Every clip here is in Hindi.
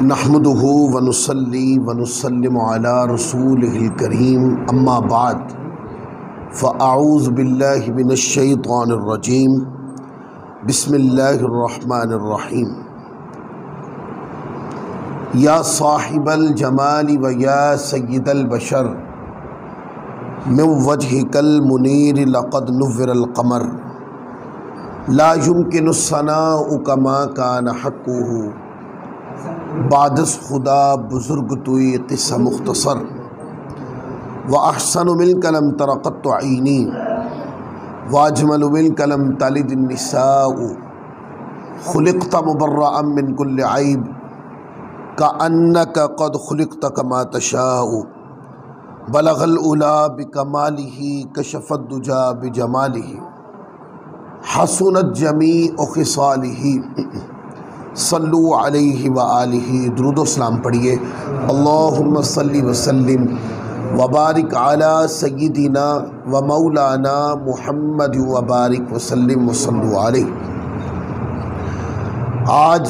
नहमदुहु व नुसल्ली व नुसल्लिमु अला रसूलिहिल करीम अम्मा बाद फ़अऊज़ु बिल्लाहि मिनश शैतानिर रजीम बिस्मिल्लाहिर रहमानिर रहीम। या साहिबल जमाली व या सय्यिदल बशर मिन वजहिकल मुनीर लक़द नुव्विरल क़मर ला युमकिनुस सनाउ कमा कान हक़्क़ुहु बादस खुदा बुजुर्ग तुई क़िस्सा मुख्तसर व अहसनु मिनका लम तरक़त ऐनी व अजमलु मिनका लम तलिद निसाउ खुलिक़त मुबर्रअन मिन कुल्लि ऐब कअन्नका क़द खुलिक़त कमा तशाउ बलगल उला बिकमालिही कशफ़द दुजा बिजमालिही हसुनत जमीअ ख़िसालिही सल्लु अलैहि व आलिहि दुरूद सलाम पढ़िए। अल्लाहुम्मा सल्लि व सल्लिम व बारिक अला सय्यिदिना व मौलाना मुहम्मद व बारिक व सल्लिम व सल्लु अलैहि। आज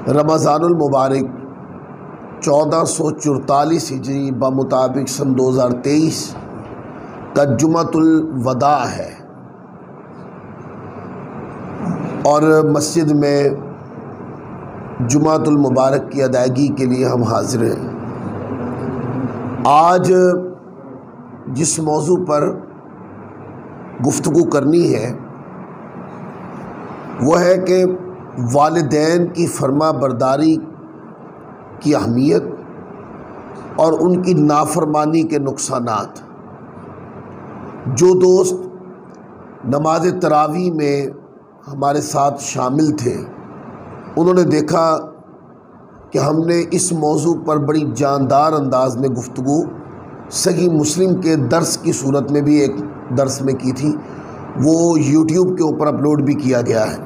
रमज़ानुल मुबारक 1444 हिजरी बमुताबिक सन 2023 का जुमातुल वदा है और मस्जिद में जुमातुल मुबारक की अदायगी के लिए हम हाज़िर हैं। आज जिस मौजू पर गुफ्तगू करनी है वह है कि वालिदैन की फर्मा बरदारी की अहमियत और उनकी नाफरमानी के नुकसानात। जो दोस्त नमाज तरावी में हमारे साथ शामिल थे उन्होंने देखा कि हमने इस मौजू पर बड़ी जानदार अंदाज में गुफ्तगू सही मुस्लिम के दर्स की सूरत में भी एक दर्स में की थी, वो यूट्यूब के ऊपर अपलोड भी किया गया है।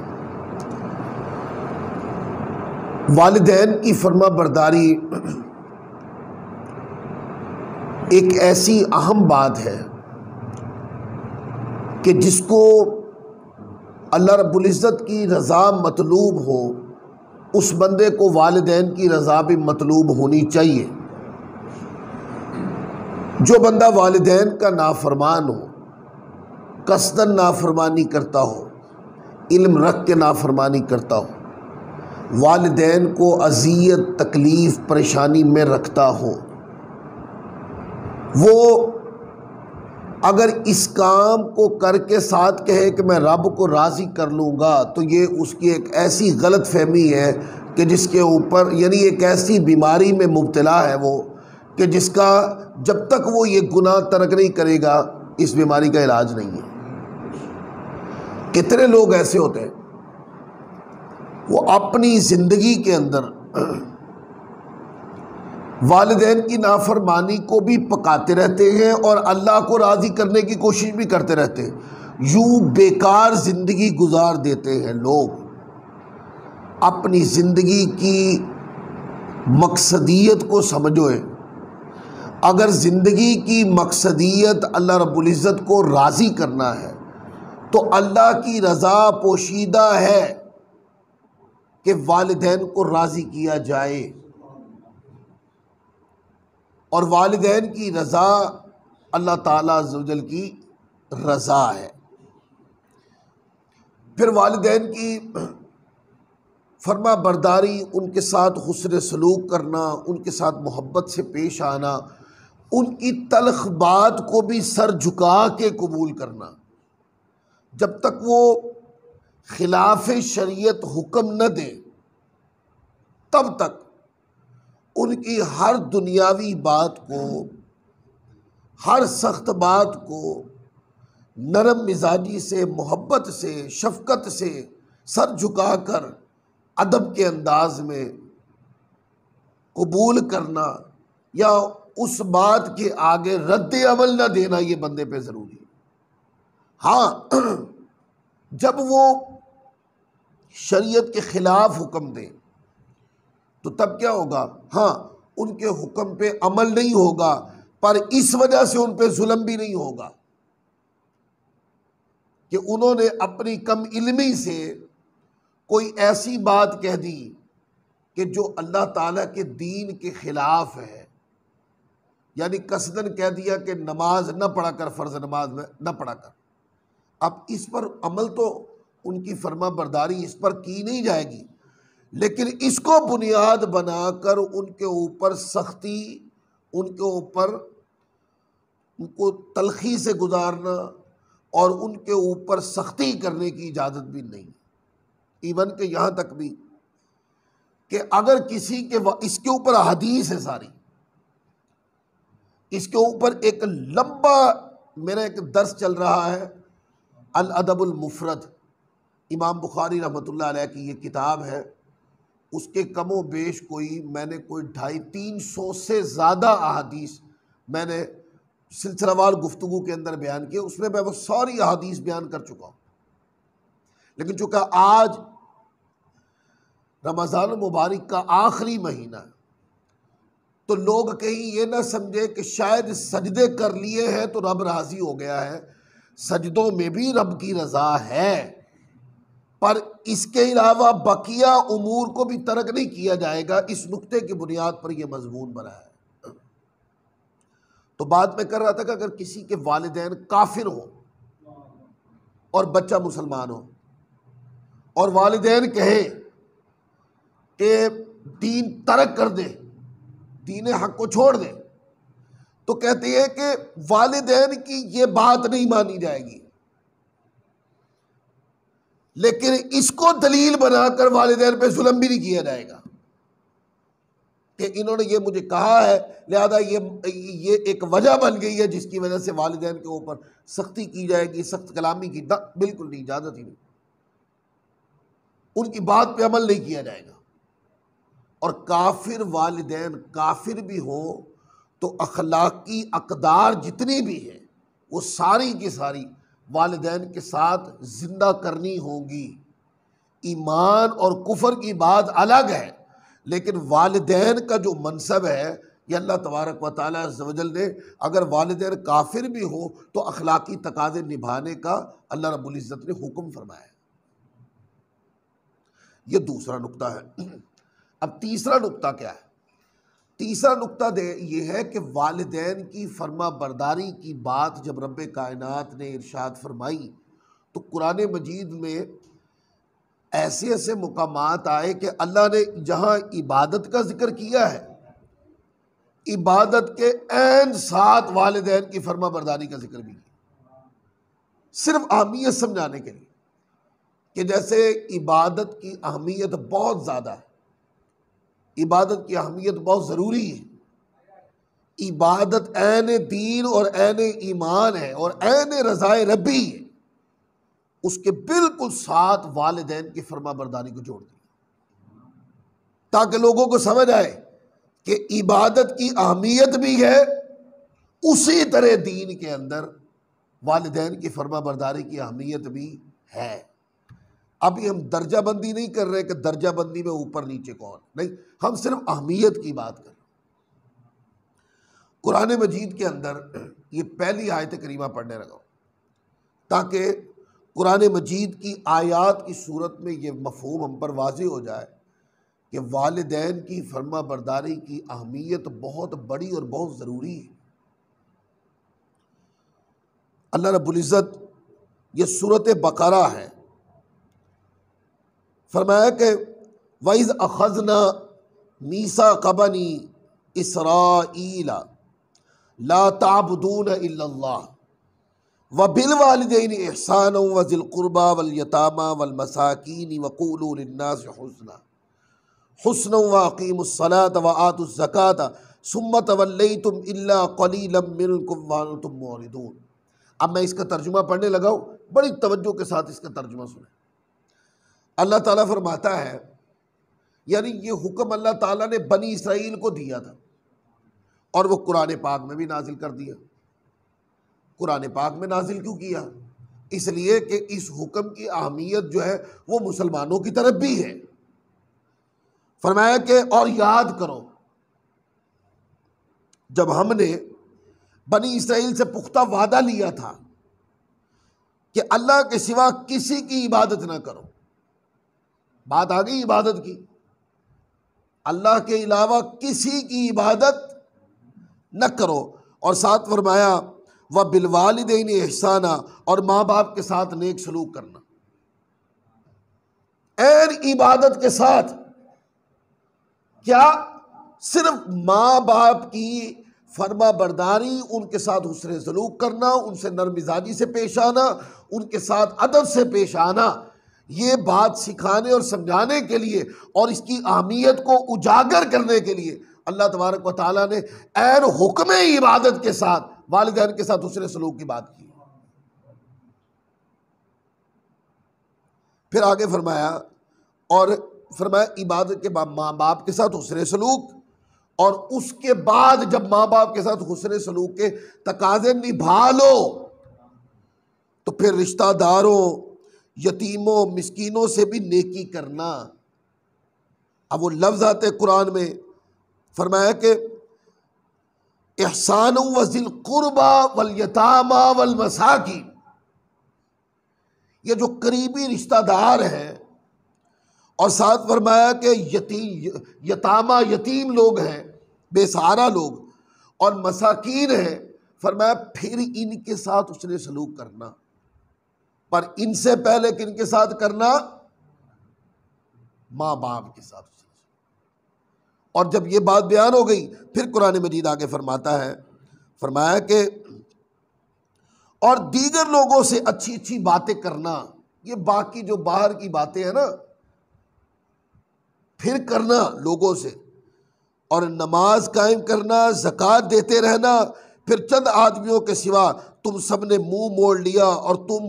वालिदैन की फर्मा बरदारी एक ऐसी अहम बात है कि जिसको अल्लाह रब्बुल इज़्ज़त की रज़ा मतलूब हो उस बंदे को वालिदैन की रज़ा भी मतलूब होनी चाहिए। जो बंदा वालिदैन का नाफरमान हो, कसदन नाफरमानी करता हो, इल्म रख के नाफरमानी करता हो, वालिदैन को अज़ियत तकलीफ़ परेशानी में रखता हो, वो अगर इस काम को करके साथ कहे कि मैं रब को राज़ी कर लूँगा तो ये उसकी एक ऐसी गलत फहमी है कि जिसके ऊपर यानी एक ऐसी बीमारी में मुब्तला है वो कि जिसका जब तक वो ये गुनाह तर्क नहीं करेगा इस बीमारी का इलाज नहीं है। कितने लोग ऐसे होते हैं वो अपनी ज़िंदगी के अंदर वालिदैन की नाफरमानी को भी पकाते रहते हैं और अल्लाह को राज़ी करने की कोशिश भी करते रहते हैं। यूँ बेकार ज़िंदगी गुजार देते हैं लोग। अपनी ज़िंदगी की मकसदियत को समझो। अगर ज़िंदगी की मकसदियत अल्लाह रब्बुल इज़्ज़त को राज़ी करना है तो अल्लाह की रज़ा पोशीदा है कि वालिदैन को राज़ी किया जाए और वालिदैन की रज़ा अल्लाह ताला अज़्ज़ व जल की रज़ा है। फिर वालिदैन की फर्मा बरदारी, उनके साथ हुस्न सलूक करना, उनके साथ मोहब्बत से पेश आना, उनकी तल्ख़ बात को भी सर झुका के कबूल करना। जब तक वो खिलाफ शरीयत हुक्म न दे तब तक उनकी हर दुनियावी बात को, हर सख्त बात को नरम मिजाजी से, मोहब्बत से, शफ़क़त से सर झुकाकर अदब के अंदाज में कबूल करना या उस बात के आगे रद्द अमल न देना, ये बंदे पे ज़रूरी है। हाँ, जब वो शरीयत के ख़िलाफ़ हुक्म दें तो तब क्या होगा? हाँ, उनके हुक्म पे अमल नहीं होगा पर इस वजह से उन पे जुल्म भी नहीं होगा कि उन्होंने अपनी कम इल्मी से कोई ऐसी बात कह दी कि जो अल्लाह ताला के दीन के ख़िलाफ़ है, यानी कसदन कह दिया कि नमाज न पढ़ा कर, फ़र्ज़ नमाज में न पढ़ा कर। अब इस पर अमल तो उनकी फर्मा बरदारी इस पर की नहीं जाएगी, लेकिन इसको बुनियाद बनाकर उनके ऊपर सख्ती, उनके ऊपर उनको तलखी से गुजारना और उनके ऊपर सख्ती करने की इजाज़त भी नहीं। इवन के यहाँ तक भी कि अगर किसी के इसके ऊपर हदीस है सारी, इसके ऊपर एक लंबा मेरा एक दर्स चल रहा है, अल अदबुल मुफरद, इमाम बुखारी रहमतुल्लाह अलैह की ये किताब है। उसके कमो बेश मैंने कोई 250-300 से ज़्यादा अहादीस मैंने सिलसिलावार गुफ्तगू के अंदर बयान किए, उसमें मैं वो सारी अहादीस बयान कर चुका हूँ। लेकिन चूँकि आज रमज़ान मुबारक का आखिरी महीना है, तो लोग कहीं ये ना समझे कि शायद सजदे कर लिए हैं तो रब राज़ी हो गया है। सजदों में भी रब की रज़ा है, पर इसके अलावा बकिया उमूर को भी तर्क नहीं किया जाएगा। इस नुक्ते की बुनियाद पर यह मजमून बना है। तो बात मैं कर रहा था कि अगर किसी के वालिदैन काफिर हो और बच्चा मुसलमान हो, और वालिदैन कहे कि दीन तर्क कर दे, दीन हक को छोड़ दे, तो कहते हैं कि वालिदैन की ये बात नहीं मानी जाएगी, लेकिन इसको दलील बनाकर वालिदैन पे जुल्म भी नहीं किया जाएगा कि इन्होंने ये मुझे कहा है, लिहाजा ये एक वजह बन गई है जिसकी वजह से वालिदैन के ऊपर सख्ती की जाएगी, सख्त कलामी की बिल्कुल नहीं, इजाज़त ही नहीं। उनकी बात पे अमल नहीं किया जाएगा। और काफिर वालिदैन काफिर भी हो तो अखलाकी अकदार जितनी भी हैं वो सारी की सारी वालिदैन के साथ जिंदा करनी होगी। ईमान और कुफर की बात अलग है, लेकिन वालिदैन का जो मनसब है ये अल्लाह तबारक व तआला अज़्ज़ व जल ने अगर वालिदैन काफिर भी हो तो अखलाकी तकाज़े निभाने का अल्लाह रब्बुल इज़्ज़त ने हुक्म फरमाया है। ये दूसरा नुक्ता है। अब तीसरा नुक्ता क्या है? तीसरा नुक्ता ये है कि वालिदैन की फर्मा बरदारी की बात जब रब्बे कायनात ने इरशाद फरमाई तो कुरान मजीद में ऐसे ऐसे मुकामात आए कि अल्लाह ने जहाँ इबादत का जिक्र किया है, इबादत के ऐन साथ वालिदैन की फर्मा बरदारी का जिक्र भी किया, सिर्फ अहमियत समझाने के लिए कि जैसे इबादत की अहमियत बहुत ज़्यादा है, इबादत की अहमियत बहुत ज़रूरी है। इबादत ऐन दीन और ऐन ईमान है और ऐन रज़ाए रब्बी है, उसके बिल्कुल साथ वालिदैन की फर्मा बरदारी को जोड़ दिया ताकि लोगों को समझ आए कि इबादत की अहमियत भी है, उसी तरह दीन के अंदर वालिदैन की फर्मा बरदारी की अहमियत भी है। अभी हम दर्जा बंदी नहीं कर रहे कि दर्जा बंदी में ऊपर नीचे कौन, नहीं, हम सिर्फ अहमियत की बात कर रहे हैं। कुरान मजीद के अंदर ये पहली आयत करीमा पढ़ने लगा ताकि कुरान मजीद की आयात की सूरत में ये मफहूम हम पर वाज़ेह हो जाए कि वालिदैन की फर्मा बरदारी की अहमियत बहुत बड़ी और बहुत ज़रूरी है। अल्लाह रब्बुल इज़्ज़त, ये सूरत बकरा है, फरमाया कि वइज़ अख़ज़ना मीसाक़ बनी इसराईल ला ताबुदून इल्लल्लाह व बिल वालिदैन इहसाना व ज़िल क़ुरबा वल यतामा वल मसाकीन व क़ूलू लिन्नास हुस्ना हुस्ना व अक़ीमुस्सलात व आतुज़्ज़कात सुम्मा तवल्लैतुम इल्ला क़लीलन मिनकुम व अंतुम मुअरिदून। अब मैं इसका तर्जुमा पढ़ने लगा हूँ, बड़ी तवज्जो के साथ इसका तर्जुमा सुने। अल्लाह ताला फरमाता है, यानी ये हुक्म अल्लाह ताला ने बनी इसराइल को दिया था और वो कुरान पाक में भी नाजिल कर दिया। कुरान पाक में नाजिल क्यों किया? इसलिए कि इस हुक्म की अहमियत जो है वो मुसलमानों की तरफ भी है। फरमाया कि और याद करो जब हमने बनी इसराइल से पुख्ता वादा लिया था कि अल्लाह के सिवा किसी की इबादत ना करो। बात आ गई इबादत की। अल्लाह के अलावा किसी की इबादत न करो। और साथ फरमाया व बिलवालिदैन एहसाना, और माँ बाप के साथ नेक सलूक करना। ऐन इबादत के साथ क्या, सिर्फ माँ बाप की फरमा बरदारी, उनके साथ हुस्न सलूक करना, उनसे नरम मिजाजी से पेश आना, उनके साथ अदब से पेश आना, ये बात सिखाने और समझाने के लिए और इसकी अहमियत को उजागर करने के लिए अल्लाह तबारक व तआला ने ऐन हुक्म इबादत के साथ वालिदैन के साथ हुस्न सलूक की बात की। फिर आगे फरमाया, और फरमाया इबादत के बाद माँ बाप के साथ हुस्न सलूक, और उसके बाद जब माँ बाप के साथ हुस्न सलूक के तकाजे निभा लो तो फिर रिश्तेदारों, यतीमों, मिस्कीनों से भी नेकी करना। अब वो लफ्ज़ आते कुरान में, फरमाया कि इहसान व ज़िल कुर्बा वल यतामा वल मसाकिन, ये जो करीबी रिश्तेदार हैं, और साथ फरमाया कि यतामा यतीम लोग हैं, बेसहारा लोग, और मसाकीन हैं, फरमाया फिर इनके साथ उसने सलूक करना। पर इनसे पहले किनके साथ करना? माँ बाप के साथ। और जब ये बात बयान हो गई, फिर कुरान मजीद आगे फरमाता है, फरमाया कि और दीगर लोगों से अच्छी अच्छी बातें करना। ये बाकी जो बाहर की बातें हैं ना, फिर करना लोगों से, और नमाज कायम करना, ज़कात देते रहना। फिर चंद आदमियों के सिवा तुम सब ने मुंह मोड़ लिया और तुम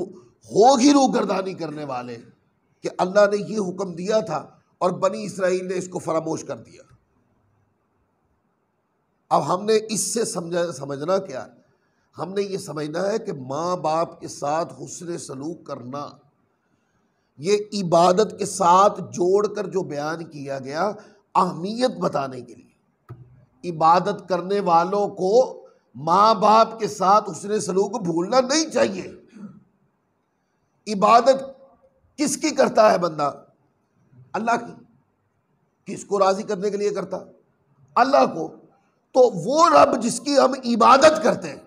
हो ही रूगर्दानी करने वाले, कि अल्लाह ने ये हुक्म दिया था और बनी इसराइल ने इसको फरामोश कर दिया। अब हमने इससे समझना क्या है? हमने ये समझना है कि माँ बाप के साथ हुस्न सलूक करना, ये इबादत के साथ जोड़कर जो बयान किया गया, अहमियत बताने के लिए। इबादत करने वालों को माँ बाप के साथ हुस्न सलूक भूलना नहीं चाहिए। इबादत किसकी करता है बंदा? अल्लाह की। किसको राजी करने के लिए करता? अल्लाह को। तो वो रब जिसकी हम इबादत करते हैं,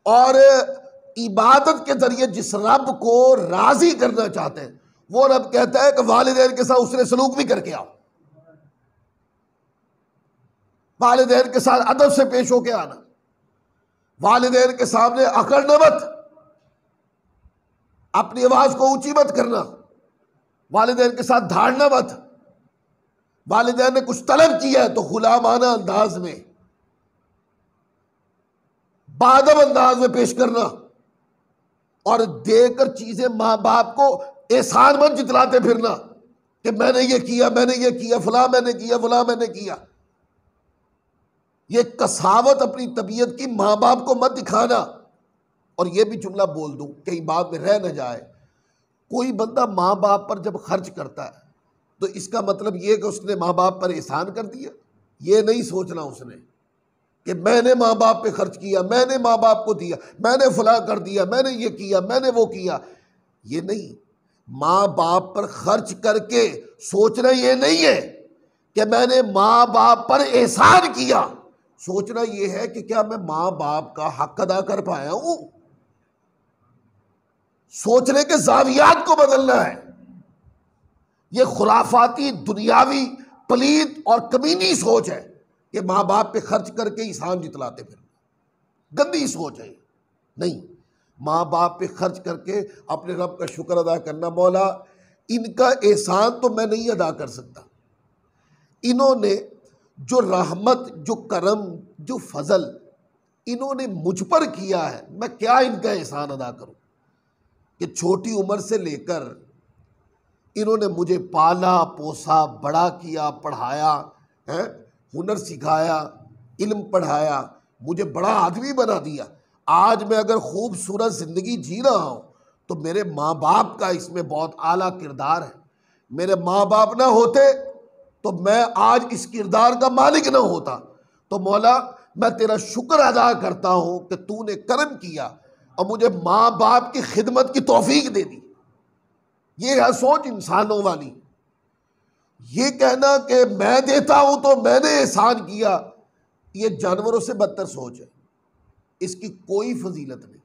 और इबादत के जरिए जिस रब को राजी करना चाहते हैं, वो रब कहता है कि वालिदैन के साथ उसने सलूक भी करके आओ, वालिदैन के साथ अदब से पेश होके आना, वालिदैन के सामने अकड़ना मत, अपनी आवाज को ऊंची मत करना, वालिदैन के साथ धाड़ना मत, वालिदैन ने कुछ तलब किया है तो गुलामाना अंदाज में, बादब अंदाज में पेश करना, और देकर चीजें माँ बाप को एहसान मत जितलाते फिरना कि मैंने ये किया, मैंने ये किया, फला मैंने किया, फला मैंने किया। ये कसावत अपनी तबीयत की माँ बाप को मत दिखाना। और ये भी जुमला बोल दूं, कहीं बाद में रह न जाए, कोई बंदा माँ बाप पर जब खर्च करता है तो इसका मतलब ये कि उसने माँ बाप पर एहसान कर दिया। ये नहीं सोचना उसने कि मैंने माँ बाप पे खर्च किया, मैंने माँ बाप को दिया, मैंने फला कर दिया, मैंने ये किया, मैंने वो किया। ये नहीं, माँ बाप पर खर्च करके सोचना ये नहीं है कि मैंने माँ बाप पर एहसान किया। सोचना ये है कि क्या मैं माँ बाप का हक अदा कर पाया हूं। सोचने के जावियात को बदलना है। ये खुराफाती, दुनियावी, पलीद और कमीनी सोच है कि माँ बाप पे खर्च करके एहसान जितलाते फिर। गंदी सोच है। नहीं, माँ बाप पे खर्च करके अपने रब का शुक्र अदा करना, मौला इनका एहसान तो मैं नहीं अदा कर सकता, इन्होंने जो रहमत, जो करम, जो फजल इन्होंने मुझ पर किया है, मैं क्या इनका एहसान अदा करूं कि छोटी उम्र से लेकर इन्होंने मुझे पाला पोसा, बड़ा किया, पढ़ाया है, हुनर सिखाया, इल्म पढ़ाया, मुझे बड़ा आदमी बना दिया। आज मैं अगर खूबसूरत ज़िंदगी जी रहा हूँ तो मेरे माँ बाप का इसमें बहुत आला किरदार है। मेरे माँ बाप ना होते तो मैं आज इस किरदार का मालिक ना होता। तो मौला मैं तेरा शुक्र अदा करता हूँ कि तूने करम किया और मुझे माँ बाप की खिदमत की तौफीक दे दी। ये है सोच इंसानों वाली। ये कहना कि मैं देता हूं तो मैंने एहसान किया, ये जानवरों से बदतर सोच है, इसकी कोई फजीलत नहीं।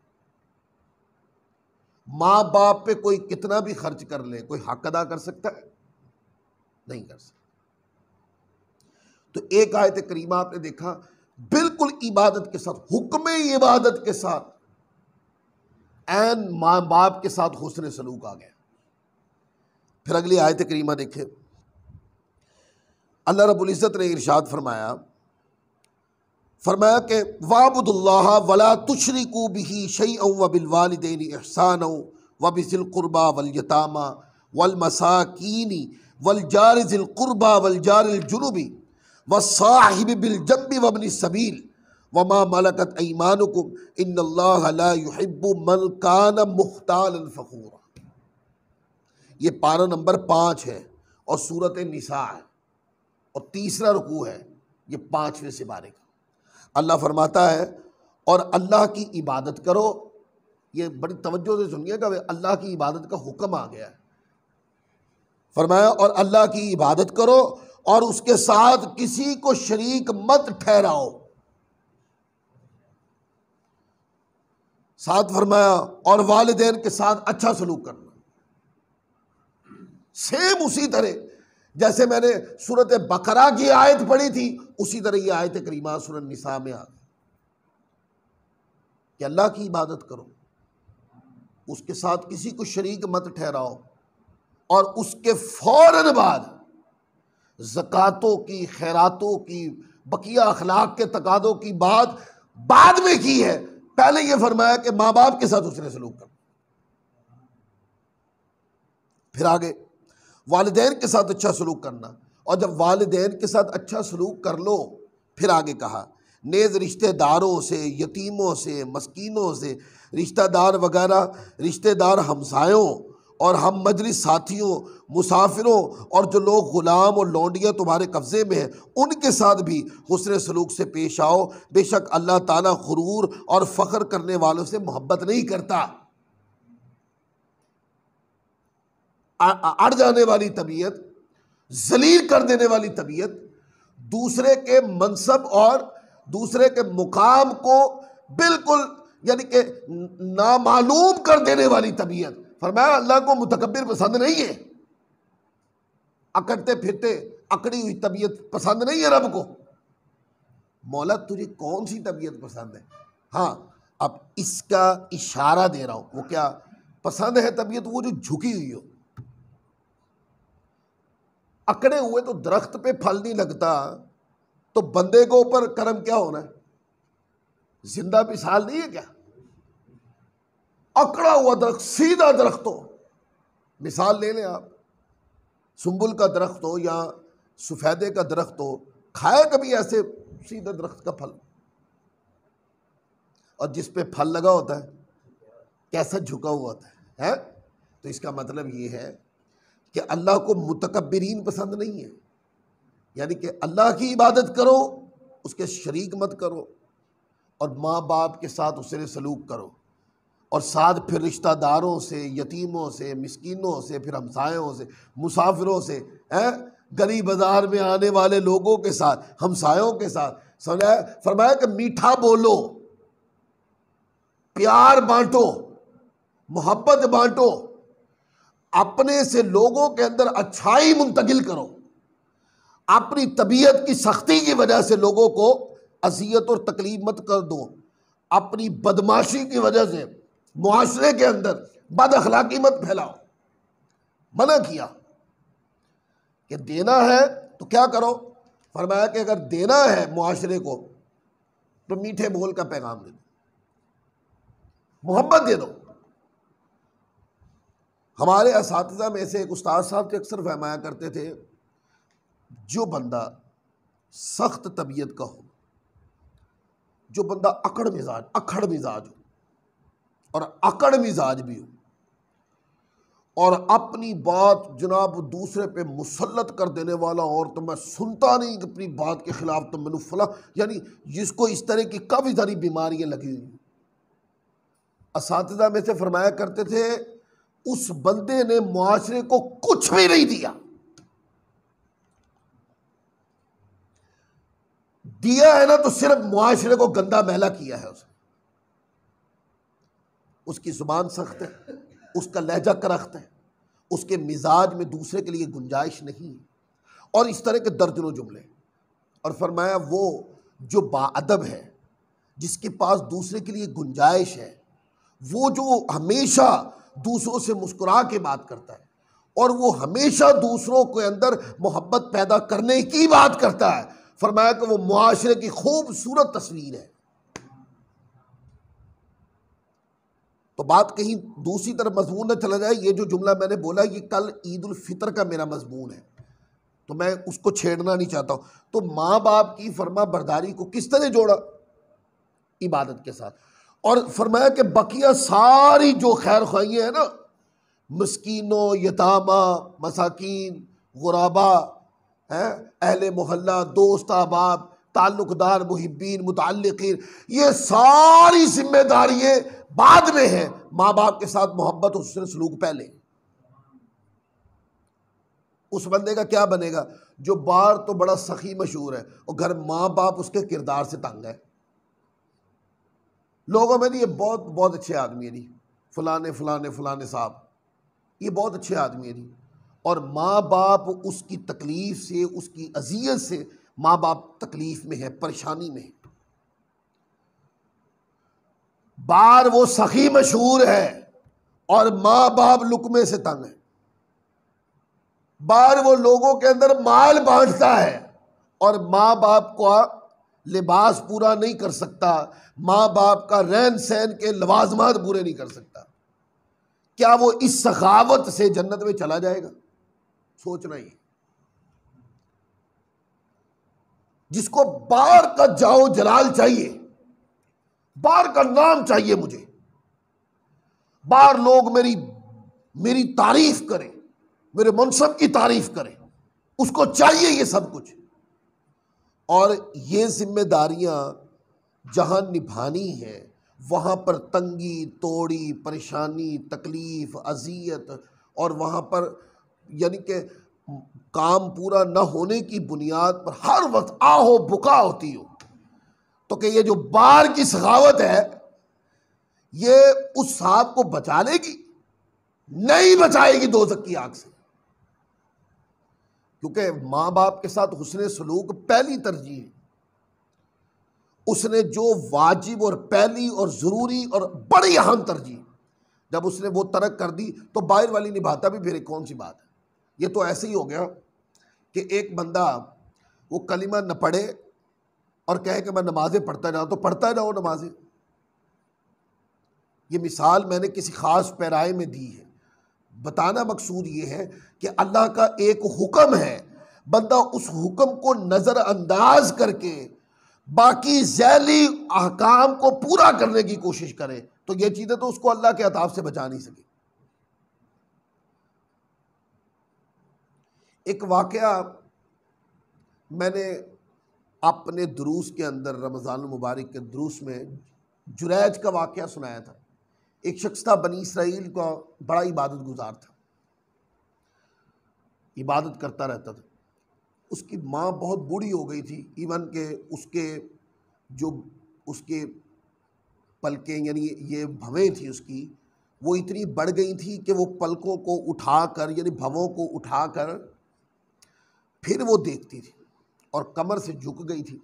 माँ बाप पे कोई कितना भी खर्च कर ले, कोई हक अदा कर सकता है? नहीं कर सकता। तो एक आयत करीमा आपने देखा, बिल्कुल इबादत के साथ, हुक्म इबादत के साथ ऐन माँ बाप के साथ हुस्न सलूक आ गया। फिर अगली आयत करीमा देखें, अल्लाह रब्बुल इज़्ज़त ने इरशाद फरमाया कि वाबुदुल्लाह वला तुशरिकू बिही शैअन व बिल वालिदैनि इहसाना व बिज़िल कुर्बा वल यतामा वल मसाकीनी वल जारि ज़िल कुर्बा वल जारिल जुनुबी वस्साहिबि बिल जंबि वब्नि सबील वमा मलकत ऐमानुकुम इन्नल्लाह ला युहिब्बु मन कान मुख्तालन फ़खूरा। ये पारा नंबर 5 है और सूरत निसा है और तीसरा रुकू है ये 5वें सिपारे का। अल्लाह फरमाता है और अल्लाह की इबादत करो। ये बड़ी तवज्जो से सुनिएगा, अल्लाह की इबादत का हुक्म आ गया है। फरमाया और अल्लाह की इबादत करो और उसके साथ किसी को शरीक मत ठहराओ। साथ फरमाया और वालिदैन के साथ अच्छा सलूक करना। सेम उसी तरह जैसे मैंने सूरत बकरा की आयत पढ़ी थी, उसी तरह ये आयत करीमा सूरत निसा में आ गई कि अल्लाह की इबादत करो, उसके साथ किसी को शरीक मत ठहराओ, और उसके फौरन बाद ज़कातों की, खैरातों की, बकिया अखलाक के तकादों की बात बाद में की है। पहले ये फरमाया कि माँ बाप के साथ उसने सलूक करना। फिर आगे वालिदैन के साथ अच्छा सलूक करना, और जब वालिदैन के साथ अच्छा सलूक कर लो, फिर आगे कहा नेज़ रिश्तेदारों से, यतीमों से, मस्कीनों से, रिश्तेदार वगैरह, रिश्तेदार हमसायों और हम मजलिस साथियों, मुसाफिरों और जो लोग ग़ुलाम और लौंडियाँ तुम्हारे कब्ज़े में हैं, उनके साथ भी हुस्न सलूक से पेश आओ। बेशक अल्लाह ताला गुरूर और फ़ख्र करने वालों से मोहब्बत नहीं करता। अड़ जाने वाली तबीयत, जलील कर देने वाली तबीयत, दूसरे के मनसब और दूसरे के मुकाम को बिल्कुल यानी कि नामालूम कर देने वाली तबीयत, फरमाया अल्लाह को मुतकब्बिर पसंद नहीं है। अकड़ते फिरते अकड़ी हुई तबीयत पसंद नहीं है रब को। मौला तुझे कौन सी तबीयत पसंद है? हाँ, अब इसका इशारा दे रहा हूं। वो क्या पसंद है तबीयत? वो जो झुकी हुई हो। अकड़े हुए तो दरख्त पे फल नहीं लगता, तो बंदे को ऊपर करम क्या होना है? जिंदा मिसाल नहीं है क्या? अकड़ा हुआ दरख्त, सीधा दरख्त हो, मिसाल ले लें आप, सुंबुल का दरख्त हो या सफेदे का दरख्त हो, खाए कभी ऐसे सीधा दरख्त का फल? और जिस पे फल लगा होता है कैसा झुका हुआ होता है? तो इसका मतलब ये है कि अल्लाह को मुतकब्बिरीन पसंद नहीं है। यानी कि अल्लाह की इबादत करो, उसके शरीक मत करो, और माँ बाप के साथ उससे सलूक करो, और साथ फिर रिश्तेदारों से, यतीमों से, मिस्कीनों से, फिर हमसायों से, मुसाफिरों से, गरीब बाजार में आने वाले लोगों के साथ, हमसायों के साथ। फरमाया कि मीठा बोलो, प्यार बांटो, मोहब्बत बांटो, अपने से लोगों के अंदर अच्छाई मुंतकिल करो। अपनी तबीयत की सख्ती की वजह से लोगों को अजियत और तकलीफ मत कर दो। अपनी बदमाशी की वजह से मुआशरे के अंदर बद अखलाकी मत फैलाओ। मना किया कि देना है तो क्या करो? फरमाया कि अगर देना है मुआशरे को तो मीठे बोल का पैगाम दे दो, मोहब्बत दे दो। हमारे असातिज़ा में से एक उस्ताद साहब थे, अक्सर फरमाया करते थे, जो बंदा सख्त तबीयत का हो, जो बंदा अकड़ मिजाज हो और अकड़ मिजाज भी हो, और अपनी बात जनाब दूसरे पे मुसल्लत कर देने वाला, और तो मैं सुनता नहीं अपनी बात के खिलाफ, तो मैंने फला, यानी जिसको इस तरह की काफ़ी सारी बीमारियां लगी हुई। असातिज़ा में से फरमाया करते थे, उस बंदे ने मुआशरे को कुछ भी नहीं दिया। दिया है ना तो सिर्फ मुआशरे को गंदा मैला किया है उसकी जुबान सख्त है, उसका लहजा करख्त है, उसके मिजाज में दूसरे के लिए गुंजाइश नहीं है, और इस तरह के दर्जनों जुमले। और फरमाया वो जो बाअदब है, जिसके पास दूसरे के लिए गुंजाइश है, वो जो हमेशा दूसरों से मुस्कुरा के बात करता है और वो हमेशा दूसरों के अंदर मोहब्बत पैदा करने की बात करता है, फरमाया कि वो मुआशरे की खूबसूरत तस्वीर है। तो बात कहीं दूसरी तरफ मजमून न चला जाए। ये जो जुमला मैंने बोला ये कल ईद उल फितर का मेरा मजमून है, तो मैं उसको छेड़ना नहीं चाहता हूँ। तो माँ बाप की फर्मा बरदारी को किस तरह जोड़ा? इबादत के साथ। और फरमाया कि बकिया सारी जो खैर ख्वाहियाँ हैं ना, मस्कीनों, यतामा, मसाकीन, गुराबा, हैं, अहले मोहल्ला, दोस्त अहबाब, ताल्लुकदार, मुहिब्बीन, मुतअल्लिकीन, ये सारी जिम्मेदारियाँ बाद में हैं। माँ बाप के साथ मोहब्बत और हुस्न सलूक पहले। उस बंदे का क्या बनेगा जो बाहर तो बड़ा सखी मशहूर है और घर माँ बाप उसके किरदार से तंग है। लोगों में नहीं, ये बहुत बहुत अच्छे आदमी है नहीं, फलाने फलाने फलाने साहब, ये बहुत अच्छे आदमी है नहीं, और माँ बाप उसकी तकलीफ से, उसकी अजियत से माँ बाप तकलीफ में है, परेशानी में है। बाहर वो सखी मशहूर है और माँ बाप लुकमे से तंग है। बाहर वो लोगों के अंदर माल बांटता है और माँ बाप का लिबास पूरा नहीं कर सकता, माँ बाप का रहन सहन के लवाजमात पूरे नहीं कर सकता। क्या वो इस सखावत से जन्नत में चला जाएगा? सोचना ही। जिसको बाहर का जाओ जलाल चाहिए, बाहर का नाम चाहिए, मुझे बाहर लोग मेरी तारीफ करें, मेरे मनसब की तारीफ करें, उसको चाहिए ये सब कुछ। और ये जिम्मेदारियां जहां निभानी है वहां पर तंगी, तोड़ी, परेशानी, तकलीफ, अजियत, और वहां पर यानी कि काम पूरा न होने की बुनियाद पर हर वक्त आहो बुका होती हो, तो कि ये जो बाहर की सखावत है ये उस साहब को बचा लेगी? नहीं बचाएगी दोज़ख की आग से। क्योंकि माँ बाप के साथ हुस्न सलूक पहली तरजीह है। उसने जो वाजिब और पहली और ज़रूरी और बड़ी अहम तरजीह जब उसने वो तरक कर दी तो बाहर वाली निभाता भी फिर कौन सी बात है। ये तो ऐसे ही हो गया कि एक बंदा वो कलिमा न पढ़े और कहे कि मैं नमाजें पढ़ता जाऊँ, तो पढ़ता जाओ नमाजें। ये मिसाल मैंने किसी ख़ास पैराए में दी है। बताना मकसूद ये है कि अल्लाह का एक हुक्म है, बंदा उस हुक्म को नज़रअंदाज करके बाकी ज़ैली अहकाम को पूरा करने की कोशिश करे तो ये चीज़ें तो उसको अल्लाह के अताब से बचा नहीं सकी। एक वाक़या मैंने अपने दुरूस के अंदर, रमज़ान मुबारक के दुरूस में जुरैज का वाक़या सुनाया था। एक शख्स था, बनी इसराइल का, बड़ा इबादत गुजार था, इबादत करता रहता था। उसकी माँ बहुत बूढ़ी हो गई थी, इवन के उसके पलकें यानी ये भवें थी उसकी, वो इतनी बढ़ गई थी कि वो पलकों को उठाकर यानी भवों को उठाकर फिर वो देखती थी और कमर से झुक गई थी।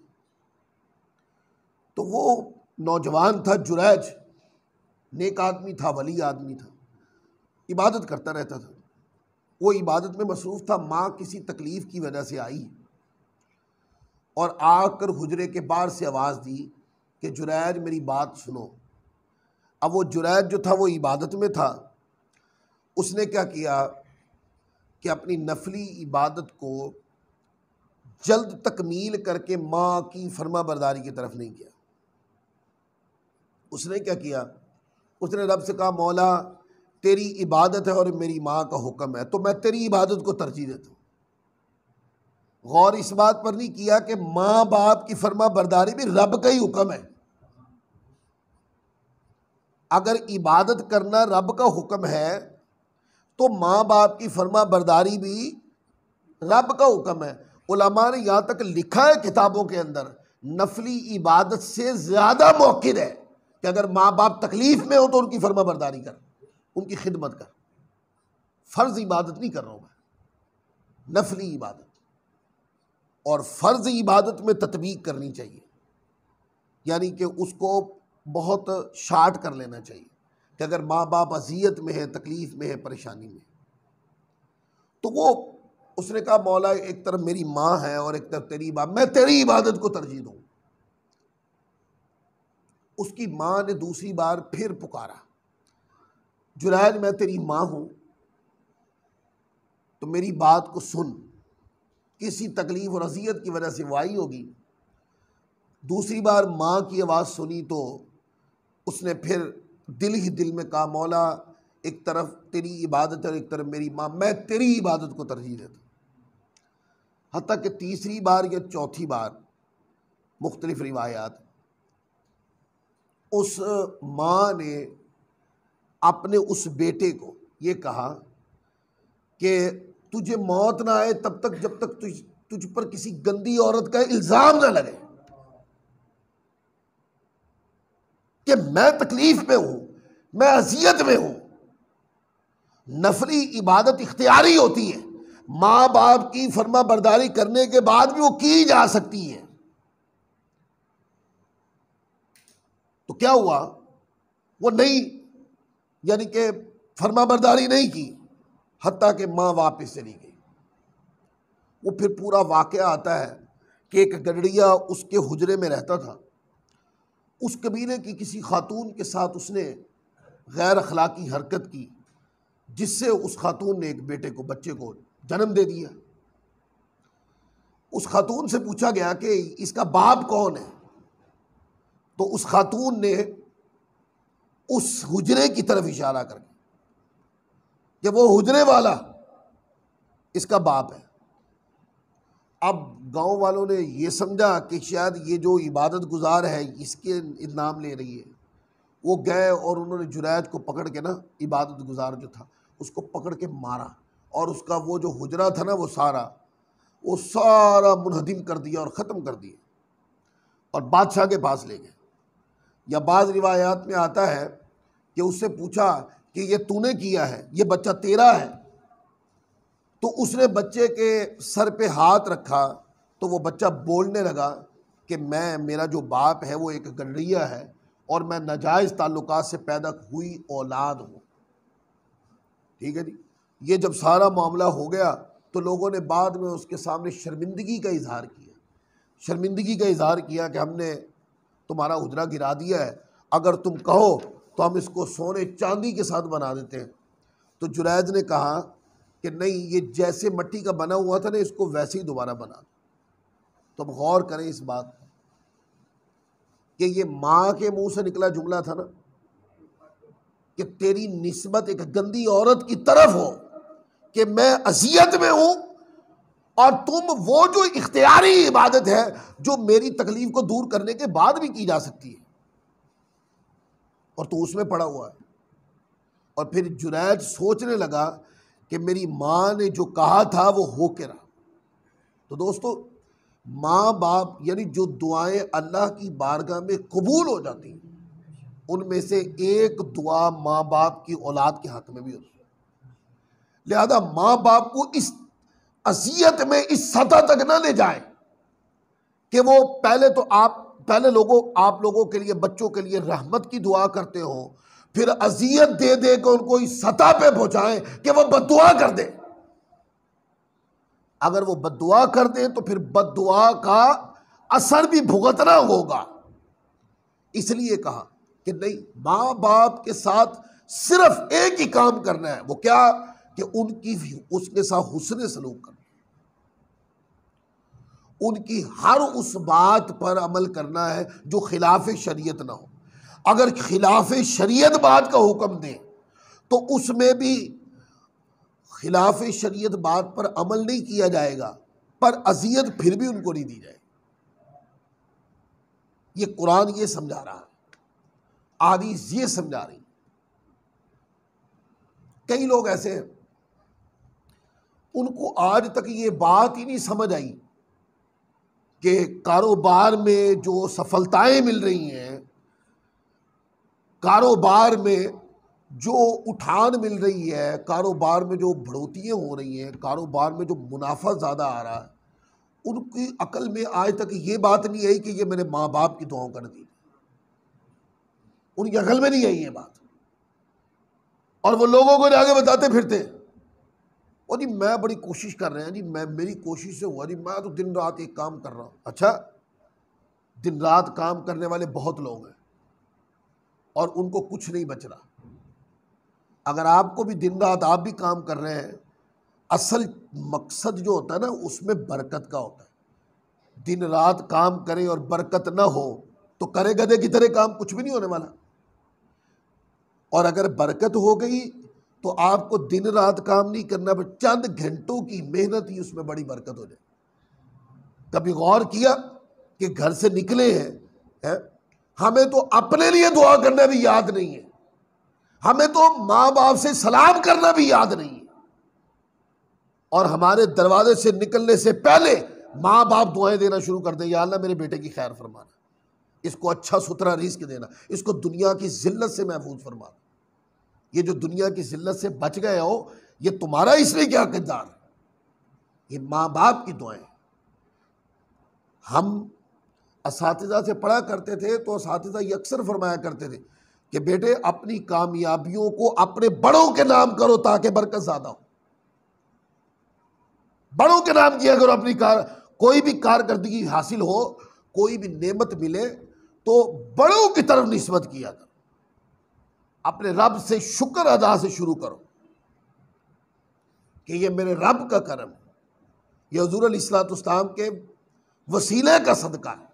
तो वो नौजवान था जुरैज, नेक आदमी था, वली आदमी था, इबादत करता रहता था। वो इबादत में मसरूफ़ था। माँ किसी तकलीफ़ की वजह से आई और आकर हुजरे के बाहर से आवाज़ दी कि जुरैज मेरी बात सुनो। अब वो जुरैज जो था वो इबादत में था। उसने क्या किया कि अपनी नफली इबादत को जल्द तकमील करके माँ की फर्मा बरदारी की तरफ नहीं किया। उसने क्या किया, उसने रब से कहा मौला तेरी इबादत है और मेरी माँ का हुक्म है तो मैं तेरी इबादत को तरजीह देता हूँ। गौर इस बात पर नहीं किया कि माँ बाप की फर्मा बरदारी भी रब का ही हुक्म है। अगर इबादत करना रब का हुक्म है तो माँ बाप की फर्मा बरदारी भी रब का हुक्म है। उलमा ने यहाँ तक लिखा है किताबों के अंदर नफली इबादत से ज़्यादा मौक़िद है कि अगर माँ बाप तकलीफ़ में हो तो उनकी फर्मा बरदारी कर, उनकी खिदमत कर। फ़र्ज़ इबादत नहीं कर रहा हूँ मैं, नफली इबादत। और फ़र्ज़ इबादत में तत्बीक करनी चाहिए, यानी कि उसको बहुत शार्ट कर लेना चाहिए कि अगर माँ बाप अज़ियत में है, तकलीफ़ में है, परेशानी में, तो वो उसने कहा मौला एक तरफ मेरी माँ है और एक तरफ तेरी इबादत, मैं तेरी इबादत को तरजीह दूँ। उसकी माँ ने दूसरी बार फिर पुकारा, जुरैज मैं तेरी माँ हूँ तो मेरी बात को सुन, किसी तकलीफ़ और अज़ियत की वजह से वाई होगी। दूसरी बार माँ की आवाज़ सुनी तो उसने फिर दिल ही दिल में कहा मौला एक तरफ तेरी इबादत है और एक तरफ मेरी माँ, मैं तेरी इबादत को तरजीह देता। हत्ता कि तीसरी बार या चौथी बार, मुख्तलिफ रिवायात, उस माँ ने अपने उस बेटे को ये कहा कि तुझे मौत ना आए तब तक जब तक तुझ पर किसी गंदी औरत का इल्ज़ाम ना लगे कि मैं तकलीफ में हूं, मैं अजियत में हूं। नफली इबादत इख्तियारी होती है, माँ बाप की फर्मा बरदारी करने के बाद भी वो की जा सकती है। तो क्या हुआ, वो नहीं, यानी कि फर्मा बरदारी नहीं की, हत्ता कि माँ वापस चली गई। वो फिर पूरा वाक़या आता है कि एक गडरिया उसके हुजरे में रहता था, उस कबीले की किसी खातून के साथ उसने गैर अखलाकी हरकत की, जिससे उस खातून ने एक बेटे को, बच्चे को जन्म दे दिया। उस खातून से पूछा गया कि इसका बाप कौन है, तो उस खातून ने उस हुजरे की तरफ इशारा करके कि वो हुजरे वाला इसका बाप है। अब गांव वालों ने ये समझा कि शायद ये जो इबादत गुजार है इसके नाम ले रही है। वो गए और उन्होंने जुरैज को पकड़ के ना, इबादत गुजार जो था उसको पकड़ के मारा, और उसका वो जो हुजरा था ना वो सारा मुनहदिम कर दिया और ख़त्म कर दिया और बादशाह के पास ले गए। या बाज़ रिवायात में आता है कि उससे पूछा कि ये तूने किया है, ये बच्चा तेरा है? तो उसने बच्चे के सर पे हाथ रखा तो वो बच्चा बोलने लगा कि मेरा जो बाप है वो एक गडरिया है और मैं नाजायज़ ताल्लुकात से पैदा हुई औलाद हूँ। ठीक है जी। ये जब सारा मामला हो गया तो लोगों ने बाद में उसके सामने शर्मिंदगी का इजहार किया कि हमने तुम्हारा हुजरा गिरा दिया है, अगर तुम कहो तो हम इसको सोने चांदी के साथ बना देते हैं। तो जुरैज ने कहा कि नहीं, ये जैसे मिट्टी का बना हुआ था ना, इसको वैसे ही दोबारा बना दो। तो अब गौर करें इस बात कि ये माँ के मुंह से निकला जुमला था ना कि तेरी निस्बत एक गंदी औरत की तरफ हो कि मैं अजियत में हूं, और तुम वो जो इख्तियारी इबादत है जो मेरी तकलीफ को दूर करने के बाद भी की जा सकती है, और तू उसमें पड़ा हुआ है। और फिर जुरैज सोचने लगा कि मेरी माँ ने जो कहा था वो हो के रहा। तो दोस्तों, माँ बाप यानी जो दुआएं अल्लाह की बारगाह में कबूल हो जाती हैं, उनमें से एक दुआ माँ बाप की औलाद के हक में भी होती है। लिहाजा माँ बाप को इस अज़ियत में इस सतह तक ना ले जाए कि वो आप लोगों के लिए, बच्चों के लिए रहमत की दुआ करते हो, फिर अज़ियत दे दे कर उनको इस सतह पे पहुंचाएं कि वो बद्दुआ कर दे। अगर वो बद्दुआ कर दे तो फिर बद्दुआ का असर भी भुगतना होगा। इसलिए कहा कि नहीं, माँ बाप के साथ सिर्फ एक ही काम करना है, वो क्या कि उसके साथ हुस्न सलूक करना, उनकी हर उस बात पर अमल करना है जो खिलाफ शरीयत ना हो। अगर खिलाफ शरीयत बात का हुक्म दे तो उसमें भी खिलाफ शरीयत बात पर अमल नहीं किया जाएगा, पर अजियत फिर भी उनको नहीं दी जाएगी। ये कुरान ये समझा रहा है, हदीस ये समझा रही। कई लोग ऐसे हैं, उनको आज तक ये बात ही नहीं समझ आई कि कारोबार में जो सफलताएं मिल रही हैं, कारोबार में जो उठान मिल रही है, कारोबार में जो बढ़ोतरियाँ हो रही हैं, कारोबार में जो मुनाफा ज़्यादा आ रहा है, उनकी अकल में आज तक ये बात नहीं आई कि ये मेरे माँ बाप की दुआओं का नतीजा, उनकी अकल में नहीं आई ये बात। और वो लोगों को आगे बताते फिरते, और जी मैं बड़ी कोशिश कर रहे हैं जी, मैं मेरी कोशिश से हुआ जी, मैं तो दिन रात एक काम कर रहा हूँ। अच्छा, दिन रात काम करने वाले बहुत लोग हैं और उनको कुछ नहीं बच रहा। अगर आपको भी दिन रात आप भी काम कर रहे हैं, असल मकसद जो होता है ना उसमें बरकत का होता है। दिन रात काम करें और बरकत ना हो तो करे गधे की तरह काम, कुछ भी नहीं होने वाला। और अगर बरकत हो गई तो आपको दिन रात काम नहीं करना, पर चंद घंटों की मेहनत ही उसमें बड़ी बरकत हो जाए। कभी गौर किया कि घर से निकले हैं, हमें तो अपने लिए दुआ करना भी याद नहीं है, हमें तो माँ बाप से सलाम करना भी याद नहीं है, और हमारे दरवाजे से निकलने से पहले माँ बाप दुआएं देना शुरू कर दें, या अल्लाह मेरे बेटे की खैर फरमाना, इसको अच्छा सुथरा रिज़्क देना, इसको दुनिया की जिल्लत से महफूज फरमाना। ये जो दुनिया की जिल्लत से बच गए हो, ये तुम्हारा इसलिए क्या किरदार, ये माँ बाप की दुआएं। हम असातिज़ा से पढ़ा करते थे तो असातिज़ा ये अक्सर फरमाया करते थे कि बेटे अपनी कामयाबियों को अपने बड़ों के नाम करो ताकि बरकत ज़्यादा हो। बड़ों के नाम किया करो अपनी कोई भी कारकर्दगी हासिल हो, कोई भी नेमत मिले तो बड़ों की तरफ निस्बत किया करो, अपने रब से शुक्र अदा से शुरू करो कि ये मेरे रब का करम है, ये हुज़ूर अलैहिस्सलाम के वसीले का सदका है,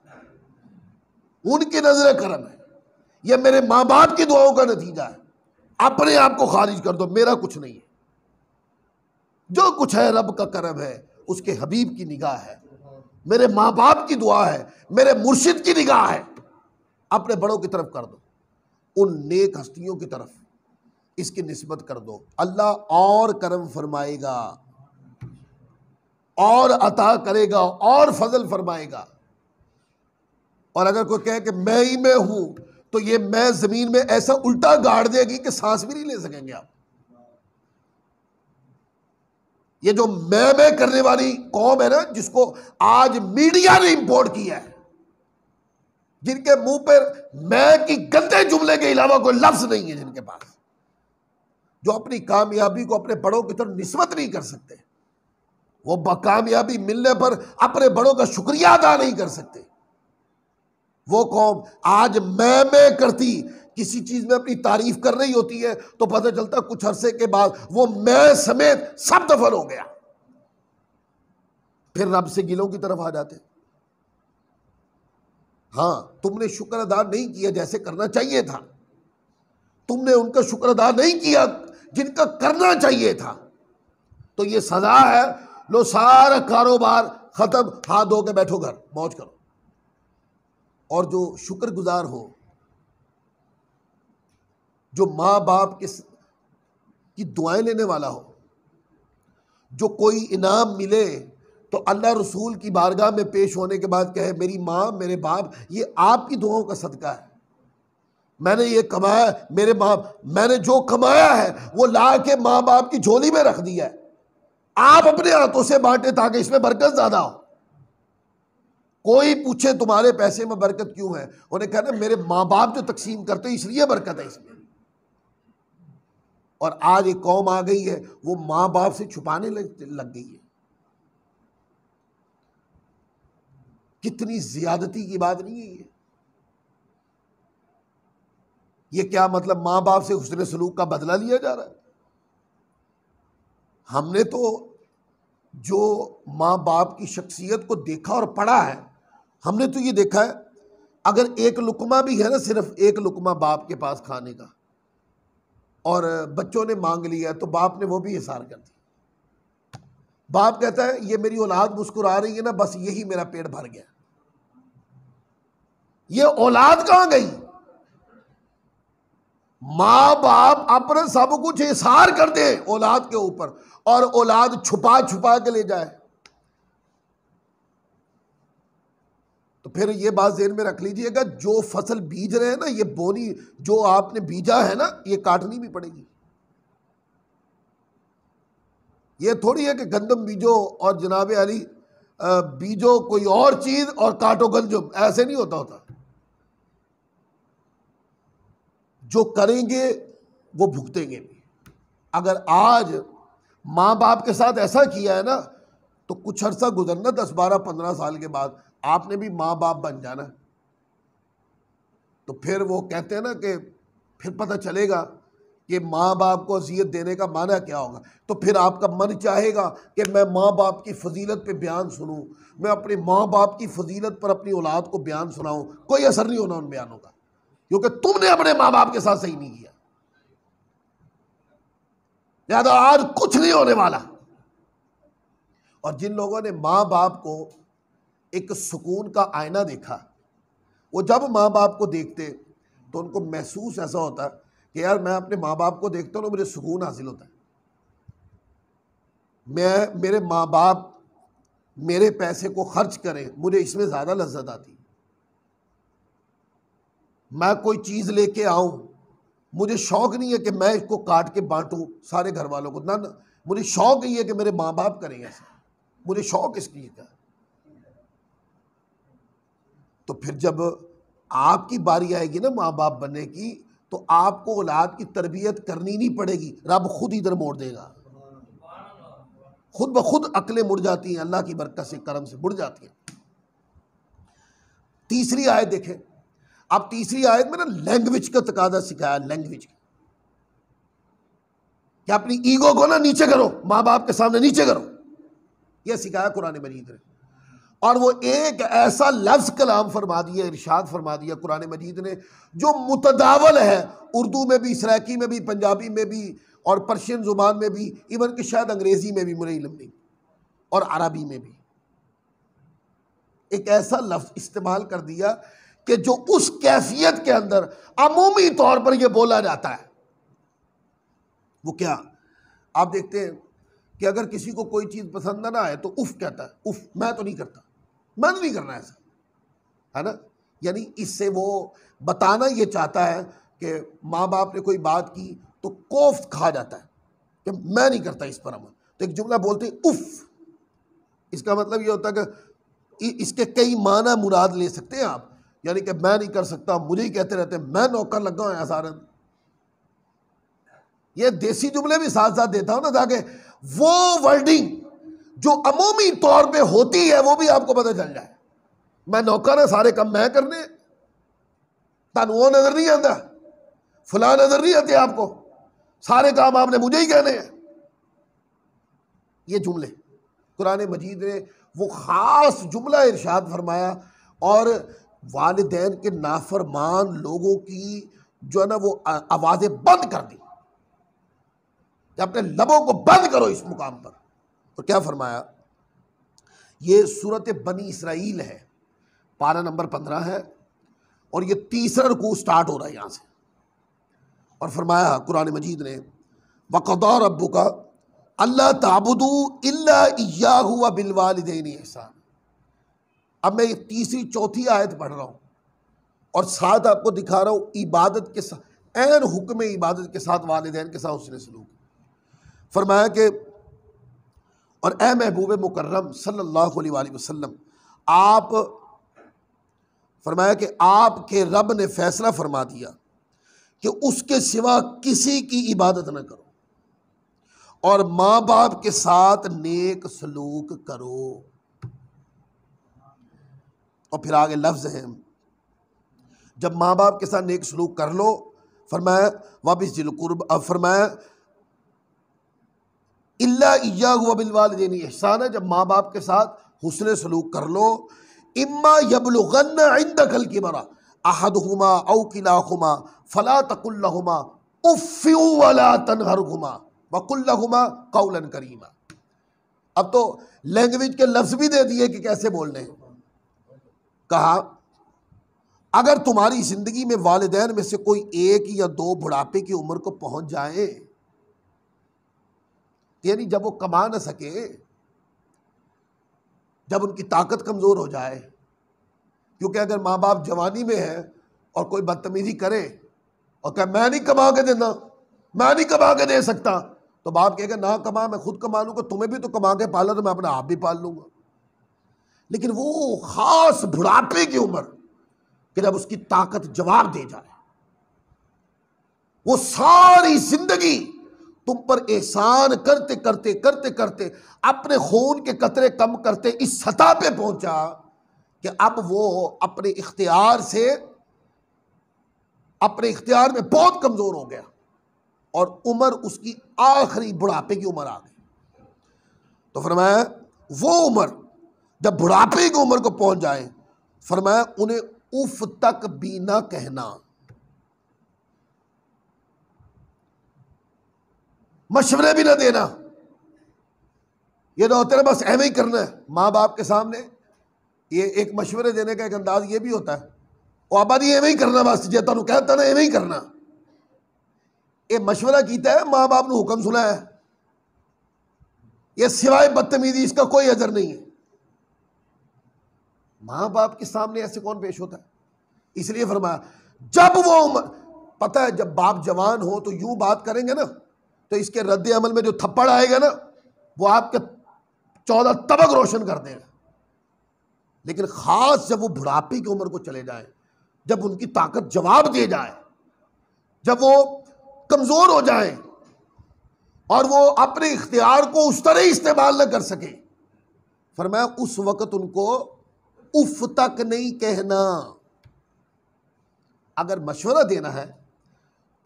उनकी नजर करम है, ये मेरे माँ बाप की दुआओं का नतीजा है। अपने आप को खारिज कर दो, मेरा कुछ नहीं है, जो कुछ है रब का करम है, उसके हबीब की निगाह है, मेरे माँ बाप की दुआ है, मेरे मुर्शिद की निगाह है। अपने बड़ों की तरफ कर दो, उन नेक हस्तियों की तरफ इसकी निस्बत कर दो, अल्लाह और करम फरमाएगा और अता करेगा और फजल फरमाएगा। और अगर कोई कहे कि मैं ही मैं हूं, तो ये मैं जमीन में ऐसा उल्टा गाड़ देगी कि सांस भी नहीं ले सकेंगे आप। ये जो मैं करने वाली कौम है ना, जिसको आज मीडिया ने इंपोर्ट किया है, जिनके मुंह पर मैं की गंदे जुमले के अलावा कोई लफ्ज नहीं है, जिनके पास, जो अपनी कामयाबी को अपने बड़ों की तरफ निस्बत नहीं कर सकते, वो कामयाबी मिलने पर अपने बड़ों का शुक्रिया अदा नहीं कर सकते, वो कौम आज मैं करती किसी चीज में अपनी तारीफ कर रही होती है तो पता चलता कुछ अरसे के बाद वो मैं समेत सब दफन हो गया, फिर रब से गिलों की तरफ आ जाते। हाँ, तुमने शुक्र अदा नहीं किया जैसे करना चाहिए था, तुमने उनका शुक्र अदा नहीं किया जिनका करना चाहिए था, तो ये सजा है, लो सारा कारोबार खत्म, हाथ धो के बैठो घर, मौज करो। और जो शुक्रगुजार हो, जो माँ बाप की दुआएं लेने वाला हो, जो कोई इनाम मिले तो अल्लाह रसूल की बारगाह में पेश होने के बाद कहे मेरी माँ मेरे बाप ये आपकी दुआओं का सदका है, मैंने ये कमाया, मेरे बाप मैंने जो कमाया है वो ला के माँ बाप की झोली में रख दिया है, आप अपने हाथों से बांटे ताकि इसमें बरकत ज्यादा हो। कोई पूछे तुम्हारे पैसे में बरकत क्यों है, उन्हें कहना मेरे माँ बाप जो तकसीम करते इसलिए बरकत है इसमें। और आज एक कौम आ गई है वो माँ बाप से छुपाने लग गई है। कितनी ज्यादती की बात नहीं है ये क्या मतलब माँ बाप से हुस्न सलूक का बदला लिया जा रहा है? हमने तो जो माँ बाप की शख्सियत को देखा और पढ़ा है, हमने तो ये देखा है अगर एक लुकमा भी है ना, सिर्फ एक लुकमा बाप के पास खाने का, और बच्चों ने मांग लिया तो बाप ने वो भी इसार कर दिया। बाप कहता है ये मेरी औलाद मुस्कुरा रही है ना, बस यही मेरा पेट भर गया। ये औलाद कहां गई? माँ बाप अपना सब कुछ इसार कर दे औलाद के ऊपर और औलाद छुपा छुपा के ले जाए। तो फिर ये बात ज़हन में रख लीजिएगा, जो फसल बीज रहे हैं ना, ये बोनी जो आपने बीजा है ना, ये काटनी भी पड़ेगी। ये थोड़ी है कि गंदम बीजो और जनाब अली बीजो कोई और चीज और काटो गंजम, ऐसे नहीं होता। जो करेंगे वो भुगतेंगे भी। अगर आज माँ बाप के साथ ऐसा किया है ना, तो कुछ अर्सा गुजरना, 10, 12, 15 साल के बाद आपने भी माँ बाप बन जाना। तो फिर वो कहते हैं ना कि फिर पता चलेगा कि माँ बाप को अज़ियत देने का माना क्या होगा। तो फिर आपका मन चाहेगा कि मैं माँ बाप की फजीलत पे बयान सुनूं, मैं अपने माँ बाप की फजीलत पर अपनी औलाद को बयान सुनाऊं। कोई असर नहीं होना उन बयानों का, क्योंकि तुमने अपने माँ बाप के साथ सही नहीं किया। लिहाजा आज कुछ नहीं होने वाला। और जिन लोगों ने माँ बाप को एक सुकून का आईना देखा, वो जब माँ बाप को देखते तो उनको महसूस ऐसा होता कि यार मैं अपने माँ बाप को देखता हूँ ना, मुझे सुकून हासिल होता है। मेरे माँ बाप मेरे पैसे को खर्च करें, मुझे इसमें ज़्यादा लज्जत आती। मैं कोई चीज़ लेके आऊँ, मुझे शौक़ नहीं है कि मैं इसको काट के बांटूँ सारे घर वालों को, ना, मुझे शौक़ ये है कि मेरे माँ बाप करें ऐसा, मुझे शौक़ इस चीज़ का। तो फिर जब आपकी बारी आएगी ना माँ बाप बनने की, तो आपको औलाद की तरबियत करनी नहीं पड़ेगी, रब खुद इधर मोड़ देगा। खुद ब खुद अक्लें मुड़ जाती हैं, अल्लाह की बरकत से, करम से मुड़ जाती हैं। तीसरी आयत देखें। अब तीसरी आयत में ना लैंग्वेज का तकाजा सिखाया, लैंग्वेज कि अपनी ईगो को ना नीचे करो, माँ बाप के सामने नीचे करो, यह सिखाया कुरान मजीद ने। और वो एक ऐसा लफ्ज़ कलाम फरमा दिया, इरशाद फरमा दिया कुरान मजीद ने, जो मुतदावल है, उर्दू में भी, सराइकी में भी, पंजाबी में भी, और पर्शियन ज़ुबान में भी, इवन कि शायद अंग्रेज़ी में भी, मुझे इल्म नहीं, और अरबी में भी। एक ऐसा लफ्ज़ इस्तेमाल कर दिया कि जो उस कैफियत के अंदर अमूमी तौर पर यह बोला जाता है। वो क्या? आप देखते हैं कि अगर किसी को कोई चीज़ पसंद ना आए तो उफ कहता है, उफ, मैं तो नहीं करता, मैं नहीं करना ऐसा, है ना। यानी इससे वो बताना ये चाहता है कि माँ बाप ने कोई बात की तो कोफ्त खा जाता है कि मैं नहीं करता इस पर अमल। तो एक जुमला बोलते हैं उफ, इसका मतलब ये होता है कि इसके कई माना मुराद ले सकते हैं आप। यानी कि मैं नहीं कर सकता, मुझे ही कहते रहते हैं, मैं नौकर लगा हूँ सारा। ये देसी जुमले भी साथ साथ देता हूँ ना, ताकि वो वर्डिंग जो अमूमी तौर पे होती है वो भी आपको पता चल जाए। मैं नौकर है, सारे काम मैं करने, तानू वो नजर नहीं आता, फुला नजर नहीं आते आपको, सारे काम आपने मुझे ही कहने हैं। ये जुमले कुरान मजीद ने वो खास जुमला इरशाद फरमाया, और वालिदैन के नाफरमान लोगों की जो है ना वो आवाज़ें बंद कर दी, अपने लबों को बंद करो इस मुकाम पर। तो क्या फरमाया? ये सूरत बनी इसराइल है, पारा नंबर 15 है, और ये तीसरा रुकू स्टार्ट हो रहा है यहाँ से। और फरमाया कुरान मजीद ने, वक़ज़ा रब्बुका अल्ला ताबुदू इल्ला इय्याहु व बिल वालिदैनि ihसान। अब मैं ये तीसरी चौथी आयत पढ़ रहा हूँ और साथ आपको दिखा रहा हूँ इबादत के साथ, ऐन हुक्म इबादत के साथ वालिदैन के साथ उसने सलूक। फरमाया कि और ए महबूब मुकर्रम सल्लल्लाहु अलैहि वसल्लम, आप फरमाया कि आपके रब ने फैसला फरमा दिया कि उसके सिवा किसी की इबादत न करो और माँ बाप के साथ नेक सलूक करो। और फिर आगे लफ्ज़ हैं, जब माँ बाप के साथ नेक सलूक कर लो, फरमाया वाबिस जिल कुर्ब, अब फरमाया इल्ला इय्याहु व बिल वालिदैनि ihसान, जब माँ बाप के साथ हुस्न सलूक कर लो। इम्मा यबलुगन्ना इंदकल किबरा अहदुहुमा औ किलाहुमा फला तकुल लहुमा उफ्फिन वला तनहरहुमा वकुल लहुमा कौलन करीमा। अब तो लैंग्वेज के लफ्ज़ भी दे दिए कि कैसे बोलने हैं। कहा अगर तुम्हारी ज़िंदगी में वालिदैन में से कोई एक या दो बुढ़ापे की उम्र को पहुंच जाए, यानी जब वो कमा न सके, जब उनकी ताकत कमज़ोर हो जाए, क्योंकि अगर माँ बाप जवानी में है और कोई बदतमीजी करे और कहे मैं नहीं कमा के देना, मैं नहीं कमा के दे सकता, तो बाप कहेगा ना कमा, मैं खुद कमा लूंगा, तुम्हें भी तो कमा के पाला तो मैं अपना आप भी पाल लूंगा। लेकिन वो खास बुढ़ापे की उम्र कि जब उसकी ताकत जवाब दे जाए, वो सारी जिंदगी तुम पर एहसान करते करते करते करते अपने खून के कतरे कम करते इस सतह पे पहुंचा कि अब वो अपने इख्तियार में बहुत कमजोर हो गया और उम्र उसकी आखिरी बुढ़ापे की उम्र आ गई। तो फरमाया वो उम्र जब बुढ़ापे की उम्र को पहुंच जाए, फरमाया उन्हें उफ तक भी ना कहना, मशवरे भी ना देना। ये तो होता है बस ऐਵੇਂ ही करना है। माँ बाप के सामने ये एक मशवरे देने का एक अंदाज ये भी होता है, वो आबादी ऐਵੇਂ ही करना, बस जे तुहानू कहता ना ऐਵੇਂ ही करना। ये मशवरा कीता है, माँ बाप ने हुक्म सुना है, ये सिवाय बदतमीजी इसका कोई अजर नहीं है। माँ बाप के सामने ऐसे कौन पेश होता है? इसलिए फरमाया जब वो उम्र, पता है जब बाप जवान हो तो यूं बात करेंगे ना, तो इसके रद्द अमल में जो थप्पड़ आएगा ना, वो आपके 14 तबक रोशन कर देगा। लेकिन खास जब वो बुढ़ापे की उम्र को चले जाए, जब उनकी ताकत जवाब दे जाए, जब वो कमजोर हो जाए और वो अपने इख्तियार को उस तरह इस्तेमाल न कर सके, फरमाया उस वक्त उनको उफ तक नहीं कहना। अगर मशवरा देना है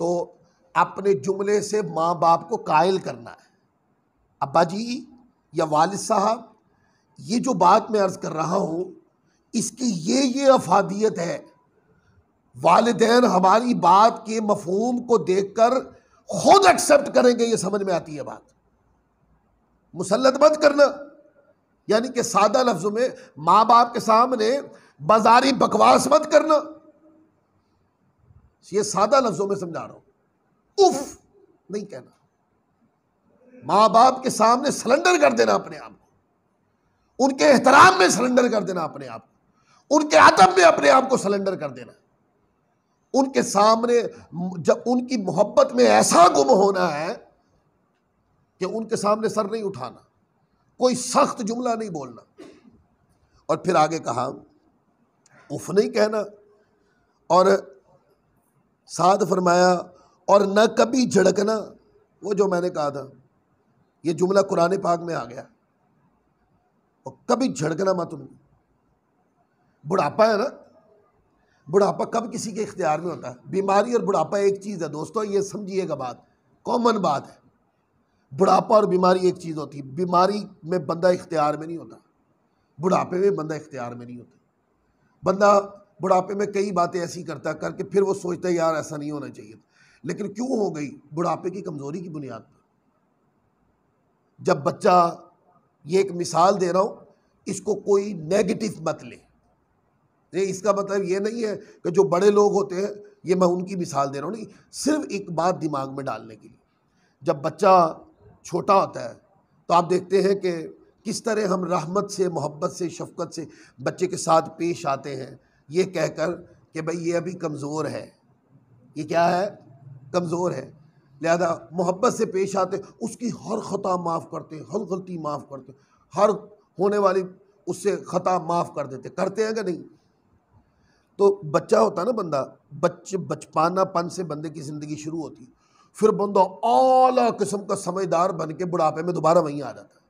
तो अपने जुमले से माँ बाप को कायल करना है, अब्बा जी या वालिद साहब, ये जो बात मैं अर्ज कर रहा हूं इसकी ये अफादियत है। वालिदैन हमारी बात के मफहूम को देखकर खुद एक्सेप्ट करेंगे, ये समझ में आती है बात। मुसल्लत मत करना, यानी कि सादा लफ्जों में माँ बाप के सामने बाजारी बकवास मत करना। ये सादा लफ्जों में समझा रहा हूं, उफ नहीं कहना। माँ बाप के सामने सरेंडर कर देना अपने आप को, उनके एहतराम में सरेंडर कर देना अपने आप को, उनके अदब में अपने आप को सरेंडर कर देना। उनके सामने जब उनकी मोहब्बत में ऐसा गुम होना है कि उनके सामने सर नहीं उठाना, कोई सख्त जुमला नहीं बोलना। और फिर आगे कहा उफ नहीं कहना, और साथ फरमाया और न कभी झड़कना। वो जो मैंने कहा था, ये जुमला कुरान पाक में आ गया, और कभी झड़कना मत उनको। बुढ़ापा है ना, बुढ़ापा कब किसी के इख्तियार में होता है? बीमारी और बुढ़ापा एक चीज़ है दोस्तों, ये समझिएगा बात, कॉमन बात है। बुढ़ापा और बीमारी एक चीज़ होती है। बीमारी में बंदा इख्तियार में नहीं होता, बुढ़ापे में बंदा इख्तियार में नहीं होता। बंदा बुढ़ापे में कई बातें ऐसी करता करके फिर वो सोचता है यार ऐसा नहीं होना चाहिए, लेकिन क्यों हो गई? बुढ़ापे की कमज़ोरी की बुनियाद पर। जब बच्चा, ये एक मिसाल दे रहा हूँ, इसको कोई नेगेटिव मत ले, ये इसका मतलब ये नहीं है कि जो बड़े लोग होते हैं, ये मैं उनकी मिसाल दे रहा हूँ, नहीं, सिर्फ एक बात दिमाग में डालने के लिए। जब बच्चा छोटा होता है तो आप देखते हैं कि किस तरह हम रहमत से, मोहब्बत से, शफकत से बच्चे के साथ पेश आते हैं, ये कहकर कि भाई ये अभी कमज़ोर है, ये क्या है, कमज़ोर है, लिहाजा मोहब्बत से पेश आते, उसकी हर ख़ता माफ़ करते, हर गलती माफ़ करते, हर होने वाली उससे ख़ता माफ़ कर देते, करते हैं कि नहीं? तो बच्चा होता है ना बंदा, बचपनापन से बंदे की ज़िंदगी शुरू होती है, फिर बंदा आला किस्म का समझदार बन के बुढ़ापे में दोबारा वहीं आ जाता है।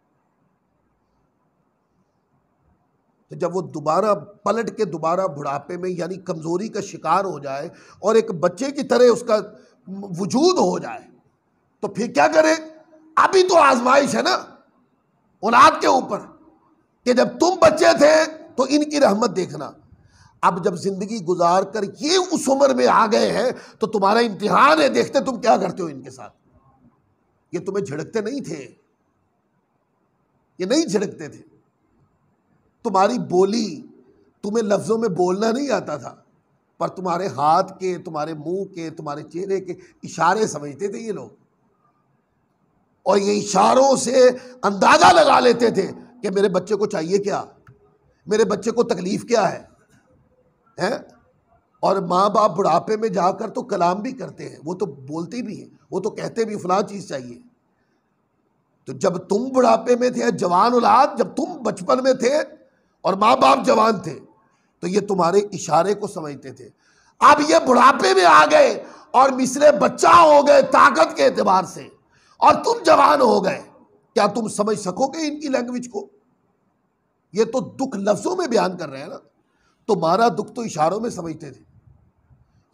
तो जब वो दोबारा पलट के दोबारा बुढ़ापे में यानी कमज़ोरी का शिकार हो जाए और एक बच्चे की तरह उसका वजूद हो जाए, तो फिर क्या करे? अभी तो आजमाइश है ना औलाद के ऊपर कि जब तुम बच्चे थे तो इनकी रहमत देखना, अब जब जिंदगी गुजार कर ये उस उम्र में आ गए हैं तो तुम्हारा इम्तिहान है, देखते तुम क्या करते हो इनके साथ। ये तुम्हें झिड़कते नहीं थे, ये नहीं झिड़कते थे, तुम्हारी बोली, तुम्हें लफ्ज़ों में बोलना नहीं आता था, पर तुम्हारे हाथ के, तुम्हारे मुंह के, तुम्हारे चेहरे के इशारे समझते थे ये लोग, और ये इशारों से अंदाज़ा लगा लेते थे कि मेरे बच्चे को चाहिए क्या, मेरे बच्चे को तकलीफ़ क्या है। हैं। और माँ बाप बुढ़ापे में जाकर तो कलाम भी करते हैं, वो तो बोलते भी हैं, वो तो कहते भी फलां चीज़ चाहिए। तो जब तुम बुढ़ापे में थे, जवान औलाद, जब तुम बचपन में थे और माँ बाप जवान थे, तो ये तुम्हारे इशारे को समझते थे। अब ये बुढ़ापे में आ गए और मिसरे बच्चा हो गए ताकत के एतबार से, और तुम जवान हो गए, क्या तुम समझ सकोगे इनकी लैंग्वेज को? ये तो दुख लफ्जों में बयान कर रहे हैं ना, तुम्हारा दुख तो इशारों में समझते थे।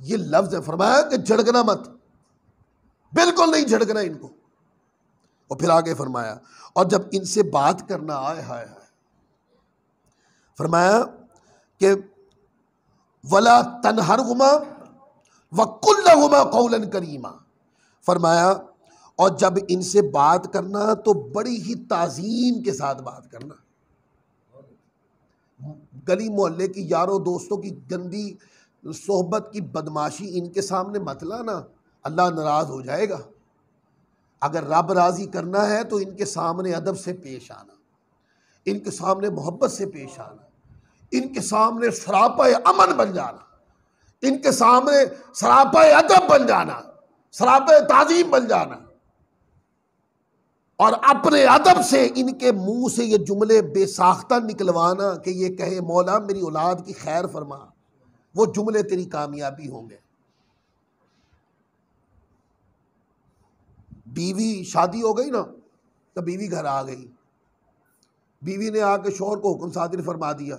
ये लफ्ज है, फरमाया कि झड़कना मत, बिल्कुल नहीं झड़कना इनको। और फिर आगे फरमाया, और जब इनसे बात करना आए, हाय हाय, फरमाया कि वला तनहरहुमा वकुल लहुमा कौलन करीमा। फरमाया और जब इनसे बात करना तो बड़ी ही ताजीम के साथ बात करना। गली मोहल्ले की यारों दोस्तों की गंदी सोहबत की बदमाशी इनके सामने मत लाना, अल्लाह नाराज हो जाएगा। अगर रब राजी करना है तो इनके सामने अदब से पेश आना, इनके सामने मोहब्बत से पेश आना, इनके सामने सरापा अमन बन जाना, इनके सामने सरापा अदब बन जाना, सरापा ताजीम बन जाना, और अपने अदब से इनके मुंह से ये जुमले बेसाख्ता निकलवाना कि ये कहे मौला मेरी औलाद की खैर फरमा, वो जुमले तेरी कामयाबी होंगे। बीवी शादी हो गई ना, तो बीवी घर आ गई, बीवी ने आके शौहर को हुक्म सादिर फरमा दिया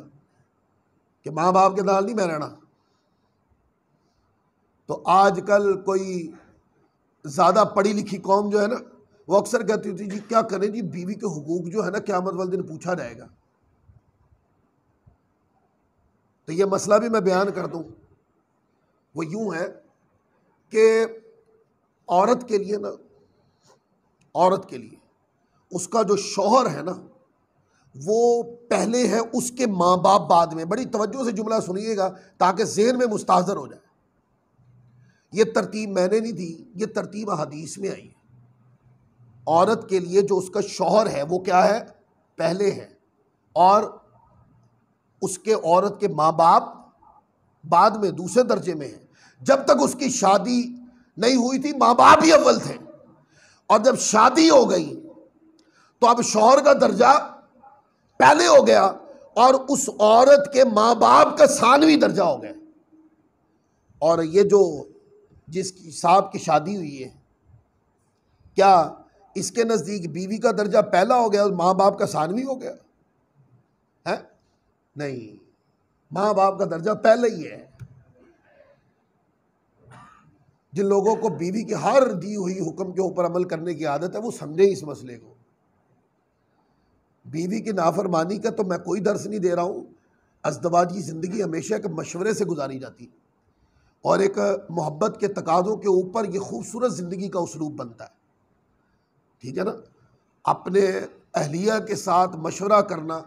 कि माँ बाप के नाल नहीं मैं रहना। तो आजकल कोई ज़्यादा पढ़ी लिखी कौम जो है ना, वो अक्सर कहती होती जी क्या करें जी, बीवी के हुकूक जो है ना क़यामत वाले दिन पूछा जाएगा। तो ये मसला भी मैं बयान कर दूं, वो यूं है कि औरत के लिए ना, औरत के लिए उसका जो शौहर है ना वो पहले है, उसके माँ बाप बाद में। बड़ी तवज्जो से जुमला सुनिएगा ताकि ज़हन में मुस्ताहज़र हो जाए। ये तरतीब मैंने नहीं दी, ये तरतीब हदीस में आई है। औरत के लिए जो उसका शौहर है वो क्या है, पहले है, और उसके औरत के माँ बाप बाद में, दूसरे दर्जे में है। जब तक उसकी शादी नहीं हुई थी माँ बाप ही अव्वल थे, और जब शादी हो गई तो अब शौहर का दर्जा पहले हो गया और उस औरत के माँ बाप का सानवी दर्जा हो गया। और ये जो जिसकी साहब की शादी हुई है, क्या इसके नज़दीक बीवी का दर्जा पहला हो गया और माँ बाप का सानवी हो गया है? नहीं, माँ बाप का दर्जा पहले ही है। जिन लोगों को बीवी की हर दी हुई हुक्म के ऊपर अमल करने की आदत है वो समझे इस मसले को। बीवी की नाफरमानी का तो मैं कोई दर्स नहीं दे रहा हूँ। अज़दवाजी ज़िंदगी हमेशा एक मशवरे से गुजारी जाती और एक मोहब्बत के तकाज़ों के ऊपर ये खूबसूरत ज़िंदगी का उसलूब बनता है, ठीक है ना। अपने अहलिया के साथ मशवरा करना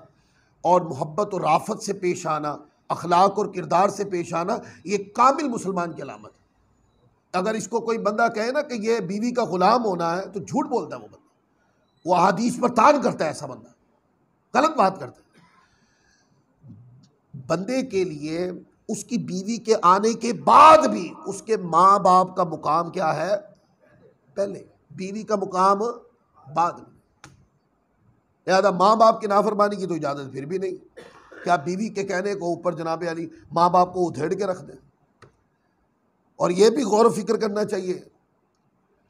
और मोहब्बत और राफत से पेश आना, अखलाक और किरदार से पेश आना, ये कामिल मुसलमान की अलामत है। अगर इसको कोई बंदा कहे ना कि ये बीवी का ग़ुलाम होना है तो झूठ बोलता है वो बंदा, वो अहादीस पर तान करता है, ऐसा बंदा गलत बात करता है। बंदे के लिए उसकी बीवी के आने के बाद भी उसके माँ बाप का मुकाम क्या है, पहले, बीवी का मुकाम बाद में। लिहाजा माँ बाप की नाफरमानी की तो इजाज़त फिर भी नहीं। क्या बीवी के कहने को ऊपर जनाब अली माँ बाप को उधेड़ के रख दें? और यह भी गौर फिक्र करना चाहिए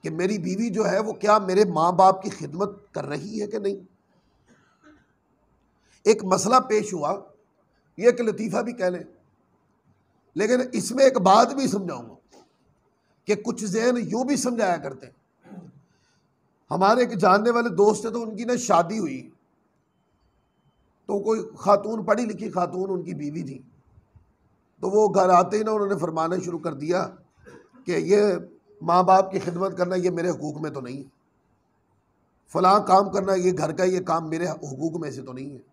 कि मेरी बीवी जो है वो क्या मेरे माँ बाप की खिदमत कर रही है कि नहीं। एक मसला पेश हुआ, ये एक लतीफ़ा भी कह लें, लेकिन इसमें एक बात भी समझाऊंगा कि कुछ ज़हन यूँ भी समझाया करते हैं। हमारे एक जानने वाले दोस्त थे, तो उनकी ना शादी हुई, तो कोई खातून, पढ़ी लिखी खातून उनकी बीवी थी, तो वो घर आते ही ना उन्होंने फरमाना शुरू कर दिया कि ये माँ बाप की खिदमत करना ये मेरे हुकूक में तो नहीं है, फ़लाँ काम करना ये घर का ये काम मेरे हुकूक में से तो नहीं है।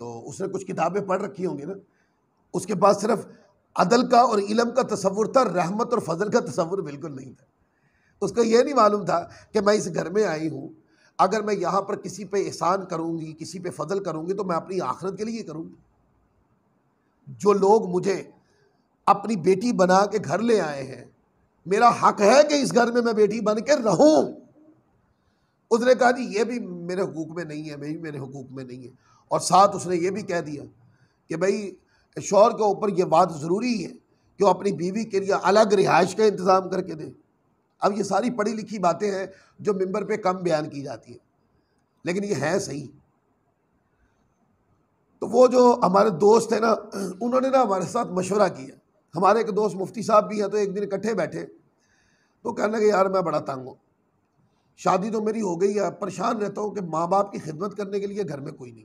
तो उसने कुछ किताबें पढ़ रखी होंगी ना, उसके पास सिर्फ अदल का और इल्म का तसव्वुर था, रहमत और फजल का तसव्वुर बिल्कुल नहीं था। उसको ये नहीं मालूम था कि मैं इस घर में आई हूँ, अगर मैं यहाँ पर किसी पे एहसान करूँगी, किसी पे फजल करूँगी, तो मैं अपनी आखिरत के लिए करूँगी। जो लोग मुझे अपनी बेटी बना के घर ले आए हैं, मेरा हक है कि इस घर में मैं बेटी बन के रहूं। उसने कहा जी ये भी मेरे हुकूक में नहीं है, भाई मेरे हुकूक में नहीं है। और साथ उसने ये भी कह दिया कि भाई शौहर के ऊपर ये बात ज़रूरी है कि वो अपनी बीवी के लिए अलग रिहाइश का इंतज़ाम करके दे। अब ये सारी पढ़ी लिखी बातें हैं जो मिंबर पे कम बयान की जाती हैं, लेकिन ये है सही। तो वो जो हमारे दोस्त है ना, उन्होंने ना हमारे साथ मशवरा किया। हमारे एक दोस्त मुफ्ती साहब भी हैं, तो एक दिन इकट्ठे बैठे तो कहने लगे यार मैं बड़ा तंग हूँ, शादी तो मेरी हो गई है, परेशान रहता हूँ कि माँ बाप की खिदमत करने के लिए घर में कोई नहीं।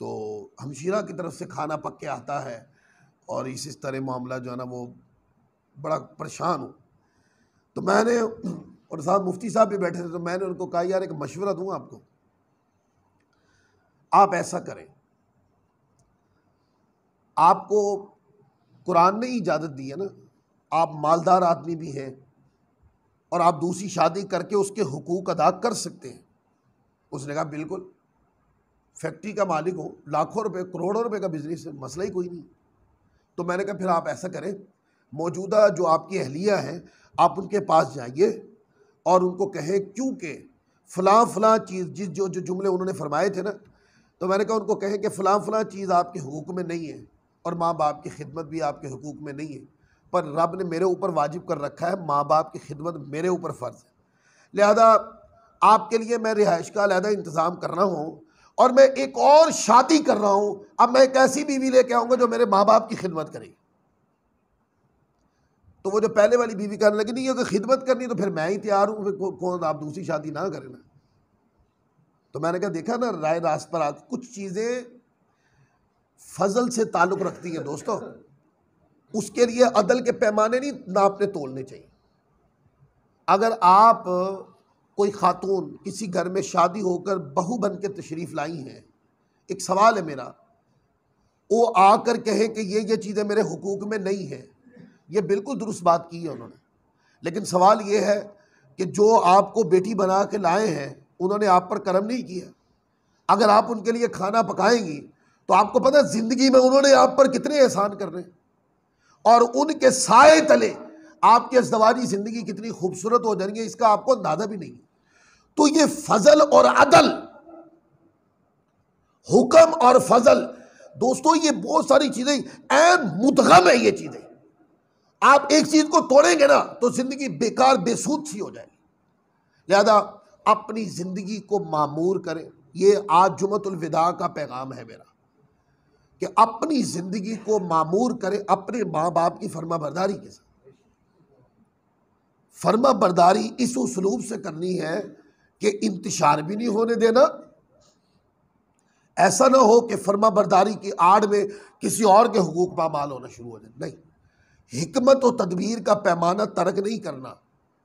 तो हमशीरा की तरफ से खाना पक के आता है और इस तरह मामला जो है ना वो बड़ा परेशान हूँ। तो मैंने, और साथ मुफ्ती साहब भी बैठे थे, तो मैंने उनको कहा यार एक मशवरा दूँ आपको, आप ऐसा करें, आपको कुरान ने इजाज़त दी है ना, आप मालदार आदमी भी हैं और आप दूसरी शादी करके उसके हुकूक अदा कर सकते हैं। उसने कहा बिल्कुल, फैक्ट्री का मालिक हो, लाखों रुपए करोड़ों रुपए का बिजनेस है, मसला ही कोई नहीं। तो मैंने कहा फिर आप ऐसा करें, मौजूदा जो आपकी अहलिया हैं आप उनके पास जाइए और उनको कहें, क्योंकि फ़लाँ फ़लाँ चीज़ जिस जो जो जुमले उन्होंने फरमाए थे ना, तो मैंने कहा उनको कहें कि फ़लाँ फ़लाँ चीज़ आपके हुकूक में नहीं है और माँ बाप की खिदमत भी आपके हुकूक में नहीं है, पर रब ने मेरे ऊपर वाजिब कर रखा है, माँ बाप की खिदमत मेरे ऊपर फ़र्ज़ है, लिहाजा आपके लिए मैं रिहाइश का अलहदा इंतज़ाम कर रहा हूँ और मैं एक और शादी कर रहा हूँ। अब मैं एक ऐसी बीवी लेके आऊँगा जो मेरे माँ बाप की खिदमत करेगी। तो वो जो पहले वाली बीवी कहने लगी नहीं अगर खिदमत करनी तो फिर मैं ही तैयार हूँ, फिर कौन, आप दूसरी शादी ना करें ना। तो मैंने कहा देखा ना, राय रास्त पर आकर कुछ चीज़ें फजल से ताल्लुक़ रखती हैं दोस्तों, उसके लिए अदल के पैमाने नहीं नापने तोलने चाहिए। अगर आप कोई खातून किसी घर में शादी होकर बहू बन के तशरीफ़ लाई हैं, एक सवाल है मेरा, वो आकर कहे कि ये चीज़ें मेरे हुकूक में नहीं हैं, ये बिल्कुल दुरुस्त बात की है उन्होंने, लेकिन सवाल ये है कि जो आपको बेटी बना के लाए हैं उन्होंने आप पर करम नहीं किया। अगर आप उनके लिए खाना पकाएंगी तो आपको पता है ज़िंदगी में उन्होंने आप पर कितने एहसान करने, और उनके साए तले आपकी अज़दवाजी ज़िंदगी कितनी खूबसूरत हो जाएंगी इसका आपको अंदाज़ा भी नहीं। तो ये फजल और अदल, हुक्म और फजल दोस्तों, ये बहुत सारी चीज़ें ऐन मुदगम है। ये चीज़ें आप एक चीज़ को तोड़ेंगे ना तो ज़िंदगी बेकार बेसूद सी हो जाएगी। लिहाजा अपनी ज़िंदगी को मामूर करें। ये आज जुमतुल विदा का पैगाम है मेरा कि अपनी ज़िंदगी को मामूर करें अपने माँ बाप की फर्मा बरदारी के साथ। फर्मा बरदारी इस उसलूब से करनी है कि इंतशार भी नहीं होने देना, ऐसा ना हो कि फर्मा बरदारी की आड़ में किसी और के हुकूक पामाल होना शुरू हो जाए। नहीं, हिकमत और तदबीर का पैमाना तर्क नहीं करना,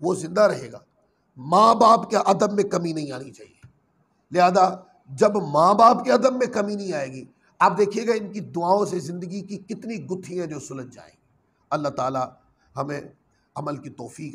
वो जिंदा रहेगा। माँ बाप के अदब में कमी नहीं आनी चाहिए। लिहाजा जब माँ बाप के अदब में कमी नहीं आएगी, आप देखिएगा इनकी दुआओं से ज़िंदगी की कितनी गुत्थियाँ जो सुलझ जाएंगी। अल्लाह ताला हमें अमल की तौफीक